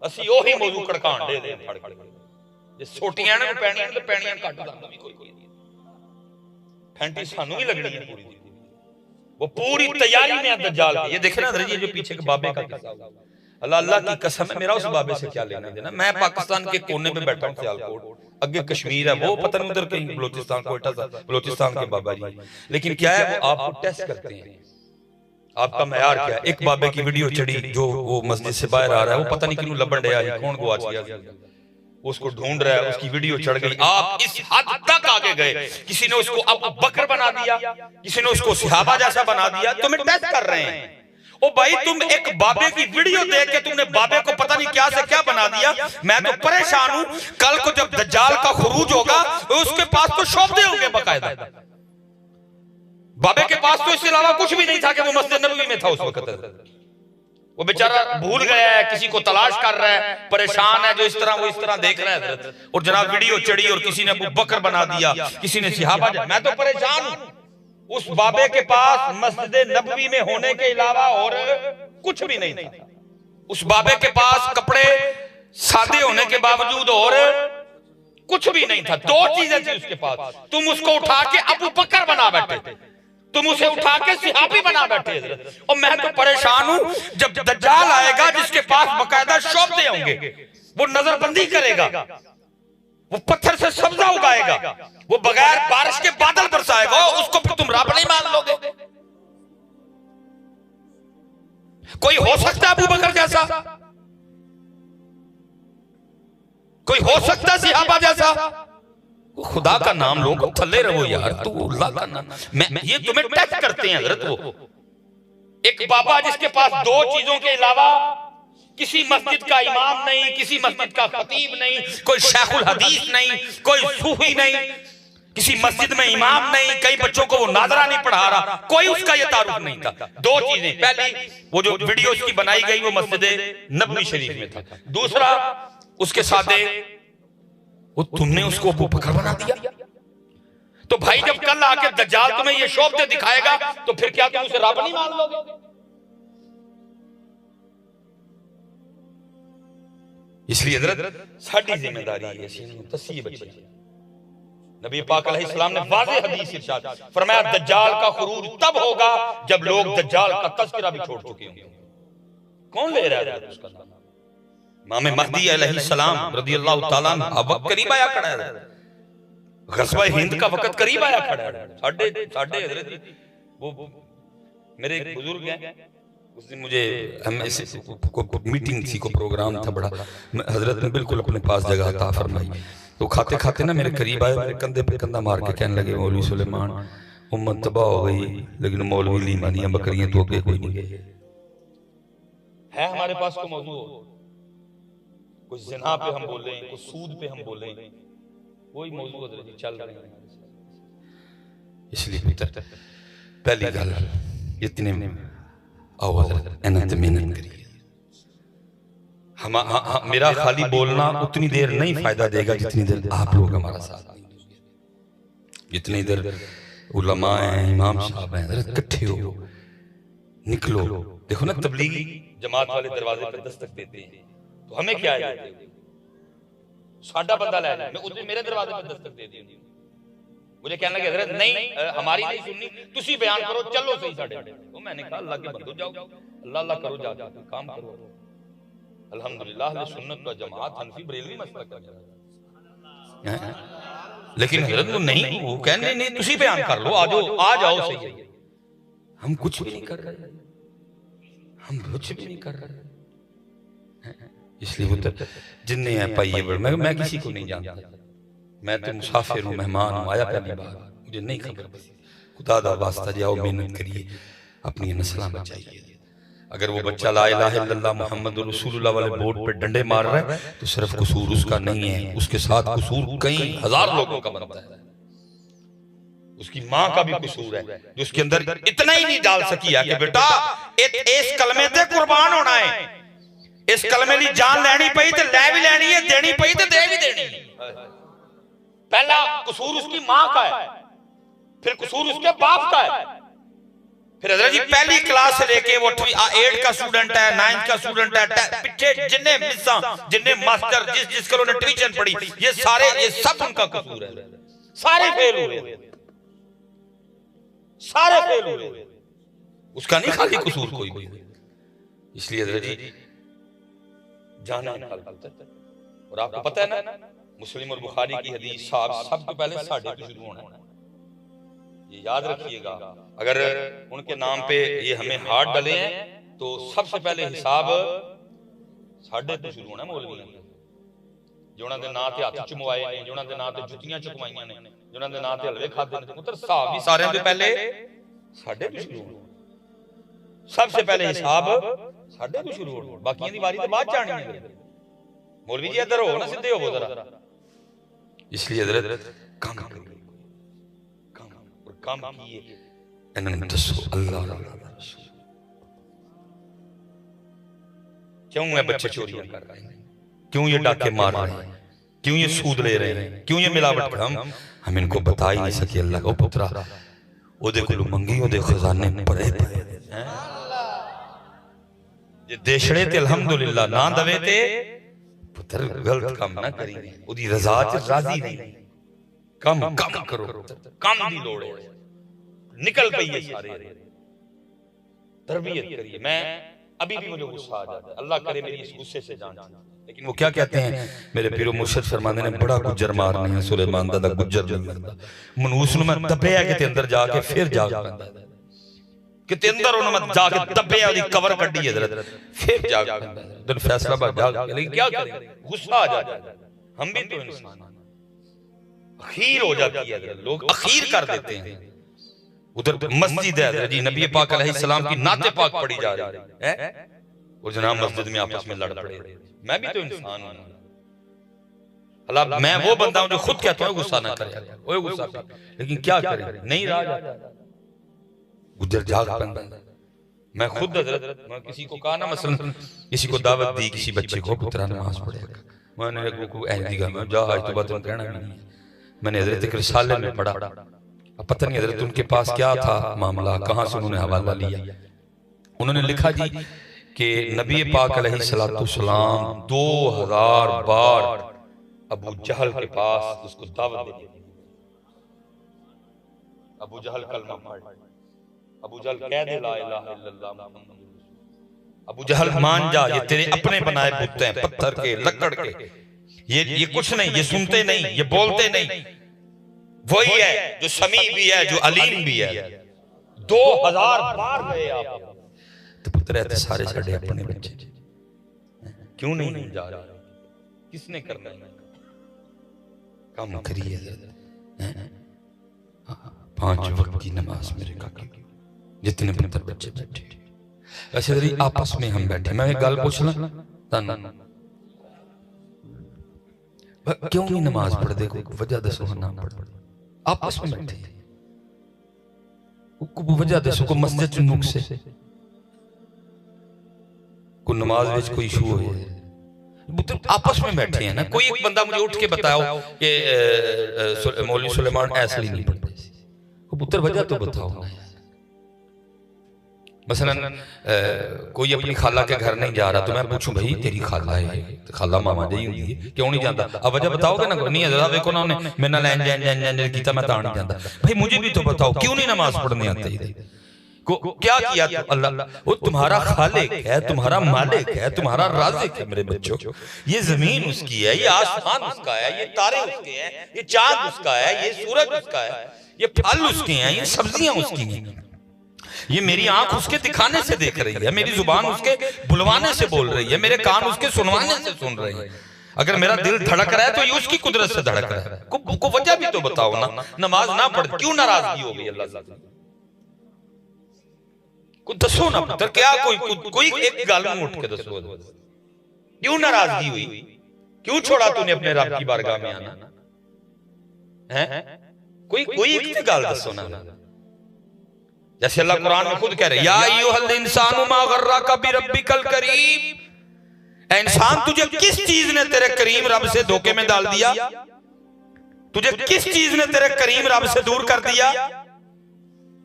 असी ओही मौजू कड़काण दे दे फड़ फड़ जे सोटियां ने पैणियां ते पैणियां कट दा भी कोई फैंटी सानू ही लगनी है पूरी, वो पूरी तैयारी में है दज्जाल की। ये देख रहे हैं जो पीछे के बाबे का किस्सा, अल्लाह अल्लाह की कसम है मेरा उस बाबे से क्या लेना देना। मैं पाकिस्तान के कोने में बैठा हूँ, सियालकोट, अगे कश्मीर है, वो पता नहीं उधर कहीं बलोचिस्तान, कोयटा बलोचिस्तान के बाबा जी, लेकिन क्या है वो आपको टेस्ट करते हैं, आपका मयार क्या है। एक बाबे की वीडियो चढ़ी जो वो मस्जिद से बाहर आ रहा है, वो पता नहीं क्यों लबन डया है, कौन गवाच गया, उसको ढूंढ रहा है, उसकी वीडियो चढ़ गई। आप इस हद तक आगे गए, किसी ने उसको अबू बकर बना दिया, किसी ने उसको सहाबा जैसा बना दिया, तुम्हें टेस्ट कर रहे हैं। ओ भाई तुम एक बाबे की वीडियो देख के तुमने बाबे को पता नहीं क्या से क्या बना दिया। मैं तो परेशान हूं, कल को जब दज्जाल का खुरूज होगा उसके पास तो शोबदे होंगे बकायदा। बाबे के पास तो इसके अलावा कुछ भी नहीं था कि वो मस्जिद नबवी में था उस वक्त। वो बेचारा भूल गया है, किसी को तलाश कर रहा है, परेशान है, जो इस तरह वो इस तरह देख रहा है। और जनाब वीडियो चढ़ी और किसी ने अबू बकर बना दिया, किसी ने सहाबा। मैं तो परेशान हूं, उस बाबे के पास मस्जिद नबवी में होने के अलावा और कुछ भी नहीं था। उस बाबे के पास कपड़े सादे होने के बावजूद और कुछ भी नहीं था। 2 चीजें थी उसके पास। तुम उसको उठा के अबू बकर बना बैठे, तुम उसे उठा के सहाबी बना बैठे। और मैं तो परेशान हूं, जब दज्जाल आएगा जिसके पास बकायदा शोबदे होंगे, वो नजरबंदी करेगा, वो पत्थर से सब्जा उगाएगा, वो बगैर बारिश के बादल बरसाएगा, उसको फिर तुम रब नहीं मान लोगे। कोई हो सकता है अबू बकर जैसा, कोई हो सकता है सहाबा जैसा। खुदा का नाम लो, थल्ले रहो यार, तू अल्लाह का नाम। मैं ये तुम्हें टेस्ट करते हैं हजरत। वो एक बाबा जिसके पास 2 चीजों के अलावा किसी मस्जिद का इमाम नहीं, किसी मस्जिद का खतीब नहीं, कोई शेखुल हदीस नहीं, कोई सूफी नहीं, किसी मस्जिद में इमाम नहीं, कई बच्चों को वो नादरा नहीं पढ़ा रहा, कोई उसका ये तारुफ नहीं था। 2 चीजें, पहली वो जो वीडियो उसकी बनाई गई वो मस्जिद नबवी शरीफ में था, दूसरा उसके सादे वो तुमने उसको अबू बकर बना दिया। तो भाई जब कल आके दज्जाल तुम्हें ये शोबते दिखाएगा तो फिर क्या तुम उसे रब नहीं मान लोगे? इसलिए हजरत साडी जिम्मेदारी है तस्सीह बच्चे। नबी पाक अलैहिस्सलाम ने वाज़ेह हदीस इरशाद फरमाया दज्जाल का खुरूज तब होगा जब लोग दज्जाल का तज़किरा भी छोड़ चुके होंगे। कौन ले रहा है उसका नाम? इमाम महदी अलैहिस्सलाम रज़ियल्लाहु ताला अन्हु वक्त करीब आया खड़ा है, ग़ज़वा हिंद का वक्त करीब आया खड़ा है। साढ़े हजरत वो मेरे एक बुजुर्ग हैं, उस दिन मुझे को मीटिंग थी, को प्रोग्राम था बड़ा, हजरत ने बिल्कुल अपने पास जगह अता फरमाई। तो खाते खाते ना मेरे करीब आए, मेरे कंधे पे कंधा मार के कहने लगे मौलवी सुलेमान उम्मत तबाह हो गई, लेकिन मौलवी लीमानियां बकरियां तो आगे कोई नहीं गए है। हमारे पास को मौजू हो, कुछ जिना पे हम बोले, कुछ सूद पे हम बोले, वही मौजू हजरत चल रहे हैं। इसलिए पहली गल इतने आओ हजरत इन्हें मेहनत करिए। मेरा खाली बोलना उतनी देर नहीं फायदा देगा जितनी देर आप लोग हमारा साथ देंगे, जितनी देर उलमा हैं, इमाम साहब हैं, हजरत इकट्ठे हो, निकलो। देखो ना तबलीगी जमात वाले दरवाजे पर दस्तक देते हैं तो हमें क्या है, साडा बंदा ले जाए, मैं उस दिन मेरे दरवाजे पर दस्तक दे दी, मुझे कहने लगे हजरत नहीं हमारी नहीं सुननी, तुसी बयान करो, चलो सही साडे। तो मैंने कहा अल्लाह के बंदो जाओ, अल्लाह अल्लाह करो, जाके काम करो। अल्हम्दुलिल्लाह अहले सुन्नत व जमात हनफी बरेलवी मसलक है, लेकिन हजरत वो नहीं, वो कहने नहीं तुसी बयान कर लो, आ जाओ सही है। हम कुछ भी नहीं कर रहे, हम कुछ भी नहीं कर रहे, इसलिए वो तो जिन्ने हैं पाइए बड़, मैं किसी को नहीं जानता, मैं तो मुसाफिर हूँ, मेहमान हूँ, आया पहली बार, मुझे नहीं खबर। खुदा दा वास्ता जाओ, मेहनत करिए, अपनी नस्ल बचाइए। अगर वो बच्चा ला इलाहा इल्लल्लाह मुहम्मद रसूलुल्लाह वाले बोर्ड पे डंडे मार रहा है तो सिर्फ कसूर उसका नहीं है, उसके साथ कसूर कई हजार लोगों का बनता है। उसकी मां का भी कसूर है जो उसके अंदर इतना ही नहीं डाल सकी है कि बेटा इस कलमे ते कुर्बान होना है, इस कलमे की जान लैनी पई तो लै भी लैनी है, देनी पई तो दे भी देनी है। पहला कसूर उसकी मां का है, फिर कसूर उसके बाप का है। फिर हजरत जी पहली क्लास से लेके वो 8 का स्टूडेंट है, 9 का स्टूडेंट है, पीछे जिन्ने मिसा जिन्ने मास्टर जिस को ट्यूशन पढ़ी, ये सारे ये सब उनका कसूर है, सारे फेल हुए, सारे फेल हुए, उसका नहीं खाली कसूर कोई भी। इसलिए हजरत जी जाना और आपको पता है ना मुस्लिम और बुखारी की हदीस, सबसे पहले साढ़े पे शुरू होना है, ये याद रखिएगा। अगर उनके नाम पे ये हमें हाथ डले हैं तो सबसे पहले हिसाब साढ़े तो शुरू होना मौलवी जिन्होंने दे नाम ते हाथ चुमवाए ने, जिन्होंने दे नाम ते जुत्तियां चुकवाइयां ने, जिन्होंने दे नाम ते हलवे खादे ने, पुत्र हिसाब भी सारे तो पहले साढ़े तो शुरू होना। सबसे पहले हिसाब साढ़े तो शुरू होना, बाकियां दी वारी तो बाद जानी है। मौलवी जी इधर हो ना, सीधे हो जरा। इसलिए हजरत काम काम किए, अल्लाह क्यों ये बच्चे चोरियां कर रहे हैं, क्यों ये डाके मार रहे हैं, क्यों ये सूद ले रहे हैं, क्यों ये मिलावट कर, हम इनको बता ही नहीं सके। अल्लाह को पुत्रा ओदे कोल मंगी, ओदे खजाने भरे पए हैं, जे देशड़े ते अल्हम्दुलिल्लाह ना दवे ते पुत्र गलत काम ना करी, ओदी रजा च राजी नहीं, कम कम करो, कम दी लोड़ है, निकल पई है सारे, तरबियत करिए। मैं अभी भी मुझे गुस्सा आ जाता है, अल्लाह करे मेरी इस गुस्से से जान, लेकिन वो क्या कहते हैं मेरे पीरो मुर्शिद फरमाते ने, बड़ा गुज्जर मारने है सुलेमान दा गुज्जर नहीं मरदा, मनूस नु मैं दबेया के अंदर जाके फिर जाग पैंदा कि अंदर उन्होंने मैं जाके दबेया, ओदी कवर कड्डी हजरत फिर जाग पैंदा, दिन फैसलाबाद जाग, लेकिन क्या करें गुस्सा आ जाता है, हम भी तो इंसान हैं, अखीर हो जाती है, लोग अखीर कर देते हैं। उधर मस्जिद है जी, नबी पाक अलैहिस्सलाम की नाते पाक पढ़ी जा रही है और जनाब मस्जिद में आपस में लड़ पड़े। मैं भी तो इंसान हूं, अल्लाह मैं वो बंदा हूं जो खुद कहता हूं गुस्सा ना करे, ओए गुस्सा कर, लेकिन क्या करें नहीं रहा जाता, गुजर जाग पैंदा। मैं खुद हजरत मैं किसी को कहा ना, मसलन किसी को दावत दी किसी बच्चे को, पुत्रा नमाज पढ़ेगा, मैंने को ऐसी गा मैं जा आज तो बात कहना नहीं, मैंने हजरत एक रिसाले में पढ़ा, अब पता नहीं हजरत उनके पास क्या था मामला, कहां से उन्होंने हवाला लिया, उन्होंने लिखा जी कि नबी पाक अलैहिस्सलाम 2000 बार अबू जहल के पास उसको दावत दी, अबू जहल कलमा पढ़, अबू जहल कह दे ला इलाहा इल्लल्लाह मुहम्मद, अबू जहल मान जा ये तेरे अपने बनाए बुत हैं, पत्थर के लकड़ के, ये कुछ नहीं, ये सुनते नहीं, ये बोलते नहीं, वही है जो समी भी है, जो अलीम भी है। 2000 बार गए आप तो पुत्र है सारे साढ़े अपने बच्चे, क्यों नहीं जा रहा, किसने करना है, काम करिए। 5 वक्त की नमाज मेरे काका जितने पुत्र बच्चे बैठे, वैसे यदि आपस में हम बैठे, मैं एक गल पूछ ला, क्यों नहीं नमाज पढ़ते, कोई वजह दसो ना पढ़, आपस में बैठे को वजह दसो, को मस्जिद नुक्से कोई नमाज में कोई इशू हो जाए, आपस में बैठे हैं ना, कोई एक बंदा मुझे उठ के बताओ कि मौलवी सुलेमान ऐसे नहीं पढ़ते, पुत्र वजह तो बताओ ना। मसलन कोई अपनी खाला के घर नहीं जा रहा तो मैं पूछूं भाई तेरी खाला है, खाला मामा जी होंगी है, क्यों नहीं जाता? अब वजह बताओगे ना, नहीं है देखो ना उन्हें मेरे नाल एंज कीता मैं तां नहीं जाता। भाई मुझे भी तो बताओ क्यों नहीं नमाज पढ़ने आते? क्या किया तो अल्लाह, वो तुम्हारा खालिक है, तुम्हारा मालिक है, तुम्हारा राज़िक है मेरे बच्चों। ये जमीन उसकी है, ये आसमान उसका है, ये तारे उसके हैं, ये चांद उसका है, ये सूरज उसका है, ये फल उसके हैं, ये सब्जियां उसकी हैं, ये मेरी आंख उसके दिखाने से देख रही है, मेरी जुबान उसके बुलवाने से बोल रही है, मेरे कान उसके सुनवाने से सुन रहे हैं। अगर मेरा दिल धड़क रहा है तो ये उसकी कुदरत से धड़क रहा है। को वजह भी तो बताओ ना। नमाज ना पढ़ क्यों नाराजगी हो गई अल्लाह से? कुछ दसो ना पुत्र, क्या कोई एक गाल में उठ के दसो, क्यों नाराजगी हुई? क्यों छोड़ा तूने अपने रब की बारगाह में आना है? कोई एक गाल दसो ना। जैसे अल्लाह कुरान में खुद कह रहे, या अय्युहल इंसानु मा गर्रका बिरब्बिकल करीम, इंसान तुझे किस चीज ने तेरे करीम रब से धोखे में डाल दिया? तुझे किस चीज ने तेरे करीम रब से दूर कर दिया?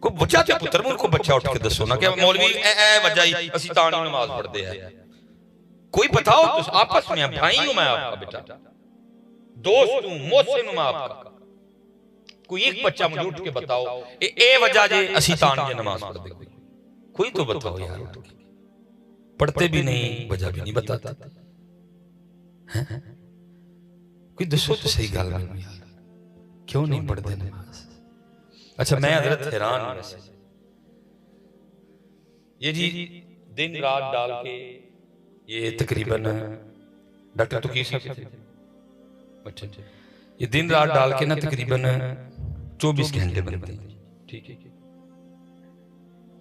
को बच्चा ते पुत्र मुझको बच्चा उठ के दसो ना, क्या मौलवी ए वजह ही असि तानी नमाज पढ़ते हैं। कोई बताओ तो आपस में, भाई हूं मैं आपका बेटा, दोस्त हूं, मोहसिन हूं मैं आपका। कोई एक बच्चा मुझे उठ के बताओ ए वजह जे असि तानी जे नमाज पढ़ते, कोई तो बताओ यार। पढ़ते भी नहीं, वजह भी नहीं बताता, कोई दसो तो सही गल यार, क्यों नहीं पढ़ते नमाज? अच्छा मैं हजरत हैरान हूं वैसे, ये जी दिन रात डाल के ये तकरीबन डॉक्टर तो की सकते, अच्छा ये दिन रात डाल के ना तकरीबन 24 घंटे बनते हैं, ठीक है।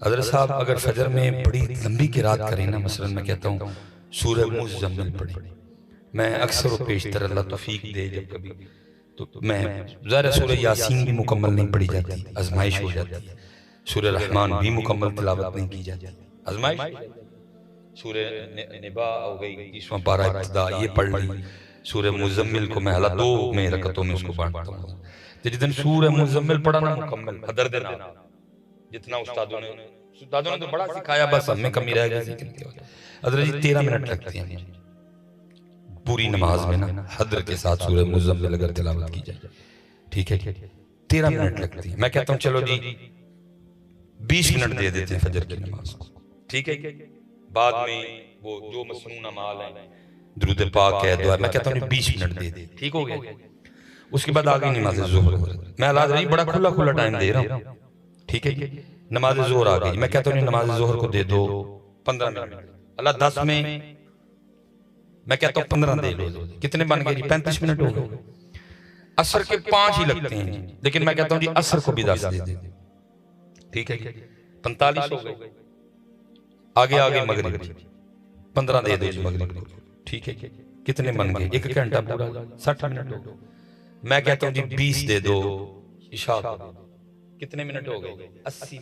हजरत साहब अगर फजर में बड़ी लंबी किरात करें ना, मसलन मैं कहता हूँ सूरह मुज़म्मिल पढ़े, मैं अक्सर पेशतर अल्लाह तौफीक दे जब कभी तो मैं ज़रा सूरह यासीन भी मुकम्मल नहीं पढ़ी जाती, आजमाइश हो जाती है। सूरह रहमान भी मुकम्मल तिलावत नहीं की जाती, आजमाइश। सूरह निबा हो गई 30वां पारा इब्तिदा, ये पढ़ ली। सूरह मुज़म्मिल को मैं हालात 2 में रकतों में उसको बांटता हूँ। तो जिस दिन सूरह मुज़म्मिल पढ़ा ना मुकम्मल हदर देना, जितना उस्तादों ने तो बड़ा सिखाया, बस हमें कमी रह गई। हजरत जी 13 मिनट लगते हैं पूरी नमाज में ना, हदर के साथ सूरह मुज़म्मिल अगर तिलावत की जाए, ठीक है 13 मिनट लगती है। मैं कहता हूँ चलो जी 20 मिनट दे देते हैं फजर की नमाज को, ठीक है। बाद में वो जो मसनून अमाल है, दुरूद पाक है, दुआ, मैं कहता हूँ 20 मिनट दे दे, ठीक हो गया। उसके बाद आगे नमाज ज़ोहर, मैं अल्लाह बड़ा खुला टाइम दे रहा हूँ, ठीक है। नमाज ज़ोहर आ गई, मैं कहता हूँ नमाज ज़ोहर को दे दो 15 मिनट, अल्लाह 10 में, मैं कहता हूँ 15 दे लो, कितने बन गए जी? 35 मिनट हो गए। असर के 5 ही लगते हैं, लेकिन मैं कहता हूँ जी असर को भी 10 दे दे, ठीक है 45 हो गए। आगे मगरिब 15 दे दो जी मगरिब को, ठीक है। कितने बन गए? 1 घंटा पूरा, 60 मिनट हो गए। मैं कहता हूँ जी 20 दे दो इशा को, कितने मिनट हो गए? 80,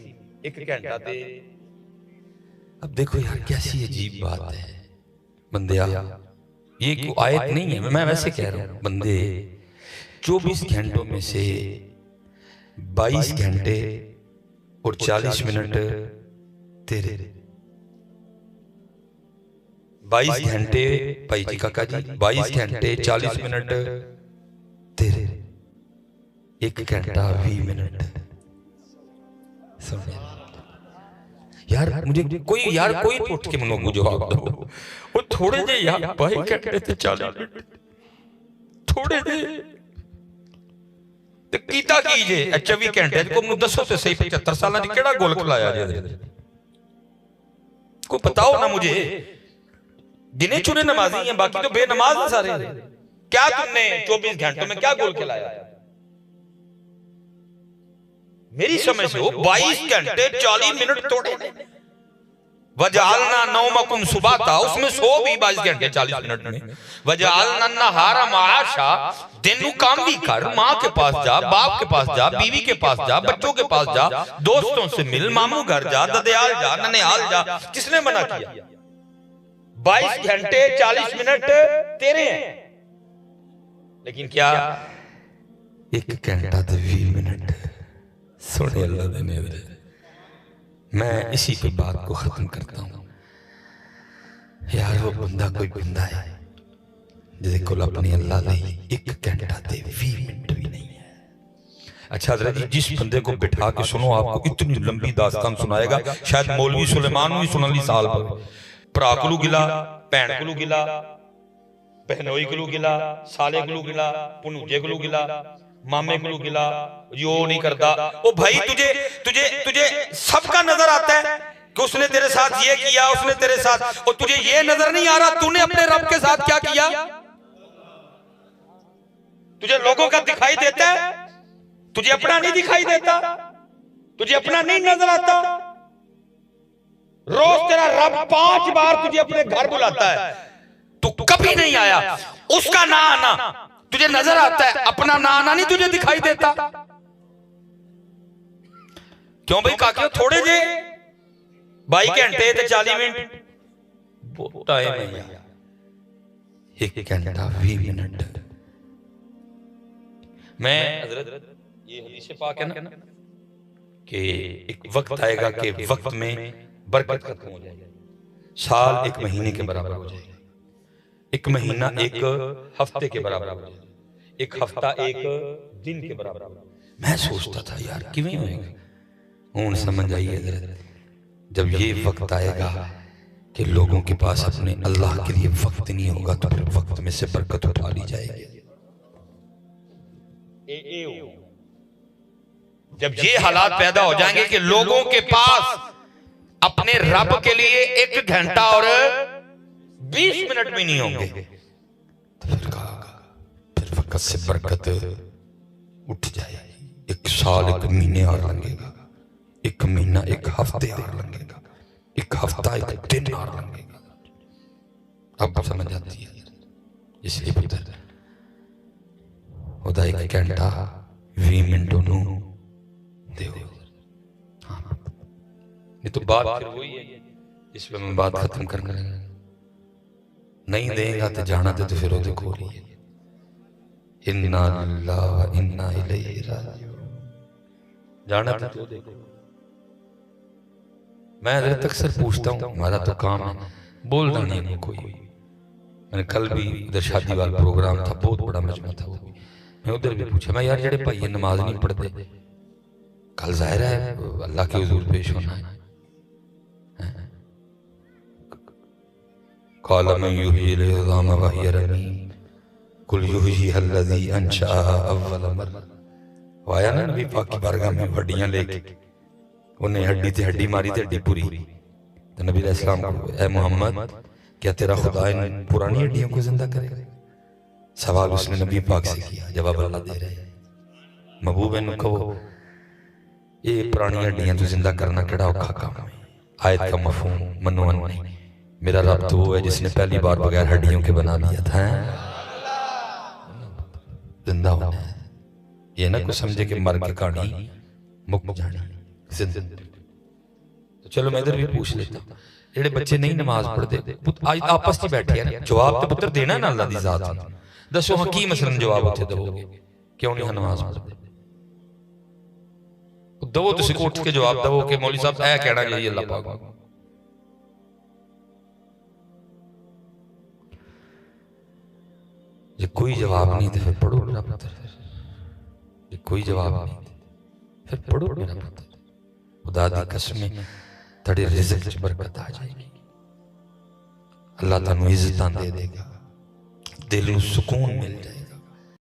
1 घंटा दे। अब देखो यार कैसी अजीब बात है बंदिया, ये कोई आयत नहीं है, मैं वैसे कह रहा हूं। बंदे 24 घंटों में से 22 घंटे और 40 मिनट तेरे, 22 घंटे भाई जी काका जी, 22 घंटे 40 मिनट तेरे, 1 घंटा 20 मिनट। यार मुझे कोई उठ के मनो जवाब दो, वो थोड़े जे यार 22 घंटे ते 40 मिनट थोड़े जे ते कीता की जे 24 घंटे को मुझे दसो तो सही 75 साल दी केड़ा गोल खिलाया जे? को बताओ ना मुझे। गिने चुने नमाजी हैं, बाकी तो बेनमाज हैं सारे। क्या तुमने 24 घंटों में क्या गोल खिलाया? मेरी समझ से 22 घंटे 40 मिनट थोड़े। वजालना नौमकुम सुबाता, उसमें सो भी 22 घंटे 40 मिनट में। वजालना नहारा माशा, दिन को काम भी कर, माँ के पास जा, बाप के पास जा, बीवी के पास जा, बच्चों के पास जा, दोस्तों से मिल, मामू घर जा, ददयाल जा, ननिहाल जा। किसने मना किया? 22 घंटे 40 मिनट तेरे हैं, लेकिन क्या 1 घंटा तो 20 मिनट सुने अल्लाह दे नेड़े। मैं इसी पे बात को खत्म करता हूं यार। वो बंदा कोई बंदा है जिसके को अपनी अल्लाह दे 1 घंटा ते 20 मिनट भी नहीं है। अच्छा हज़रत जी, जिस बंदे को बिठा के सुनो आपको इतनी लंबी दास्तान सुनाएगा, शायद मौलवी सुलेमान भी सुन ली साल भर। भरा को गिला, भैन को गिला, बहनोई को गिला, साले को गिला, भनूजे को गिला, मामे को गिला, यो नहीं करता। ओ भाई तुझे तुझे तुझे सबका नजर आता है कि उसने तेरे साथ ये किया, उसने तेरे साथ, और तुझे ये नजर नहीं आ रहा तूने अपने रब के साथ क्या किया। तुझे लोगों का दिखाई देता है, तुझे अपना नहीं दिखाई देता, तुझे अपना नहीं नजर आता। रोज तेरा रब 5 बार तुझे अपने घर बुलाता है, तू कभी नहीं आया। उसका ना आना तुझे नजर आता है, अपना ना आना नहीं तुझे दिखाई देता। क्यों भाई काके थोड़े जे 22 घंटे ते 40 मिनट टाइम है, 1 घंटा 20 मिनट। मैं हजरत ये हदीस पाक है ना कि एक वक्त आएगा कि वक्त में बरकत खत्म हो जाएगी। साल 1 महीने के बराबर हो जाएगा, 1 महीना 1 हफ्ते के बराबर हो जाएगा, 1 हफ्ता 1 दिन के बराबर। मैं सोचता था यार किवें होएगा, हूं समझ आई है जब ये वक्त आएगा कि लोगों के पास अपने अल्लाह के लिए वक्त नहीं होगा, तो फिर वक्त में से बरकत उठा ली जाएगी। जब ये हालात पैदा हो जाएंगे कि लोगों के पास अपने रब के लिए 1 घंटा और 20 मिनट भी नहीं होंगे, तो फिर वक्त से बरकत उठ जाएगी। 1 साल 1 महीने और लगेगा, 1 महीना 1 हफ्ते और लगेगा, 1 हफ्ता 1 दिन और लगेगा। अब समझ आती है। इसलिए पुत्र ਉਹਦਾ 1 घंटा 20 मिनट ਉਹਨੂੰ ਦਿਓ। हाँ, ये तो बात फिर वही है जिस पे मैं बात खत्म करना है। नहीं देगा तो जाना तो फिर वो देखो रही है। इन्ना लिल्लाह व इन्ना इलैहि राजिऊन, जाना तो देखो। मैं अक्सर पूछता हूँ, हमारा तो काम है बोलना नहीं है कोई। मैंने कल भी उधर शादी वाला प्रोग्राम था, बहुत बड़ा मजमा था, वो भी मैं उधर भी पूछा, मैं यार जेड़े भाई नमाज नहीं पढ़ते, कल जाहिर है अल्लाह के हुजूर पेश होना है। क़ाल मन युह्यिल इज़ाम व हिय रमीम कुल युह्यिहा अल्लज़ी अंशअहा अव्वल मर्रा। आया ना नबी पाक की बारगाह में हड्डियां लेके, उन्हें हड्डी ते हड्डी मारी ते हड्डी पूरी। तो नबी अलैहि सलाम को, ए मोहम्मद क्या तेरा खुदा इन पुरानी हड्डियों को जिंदा करेगा? सवाल उसने नबी पाक से किया, जवाब अल्लाह दे रहे हैं। महबूब इन्हें कहो ये पुरानी हड्डियां तो जिंदा करना केड़ा औखा काम है। आयत का मफहूम मनो नहीं, मेरा रब तो वो है जिसने पहली बार बगैर हड्डियों के बना दिया था, जिंदा होना है। ये ना कुछ समझे कि मर के कहानी मुक जानी। तो चलो मैं इधर भी पूछ लेता हूं, जेड़े बच्चे नहीं नमाज पढ़ते आज आपस में बैठे हैं, जवाब तो पुत्र देना ना अल्लाह दी जात ने। दसो हाँ की मसलन जवाब उत्थे दोगे, क्यों नहीं नमाज पढ़ते? दवो तुसीं उठ के जवाब दवो कि मौलवी साहब ऐ कहना चाहिए अल्लाह पाक। जे कोई जवाब नहीं तो फिर पढ़ो मेरा पुत्र, जे कोई जवाब नहीं फिर पढ़ो मेरा पुत्र। खुदा दी कसम तेरे रिज़्क़ च बरकत आ जाएगी, अल्लाह तन्नू इज्जतां दे देगा, दिल नूं सुकून मिल जाएगा।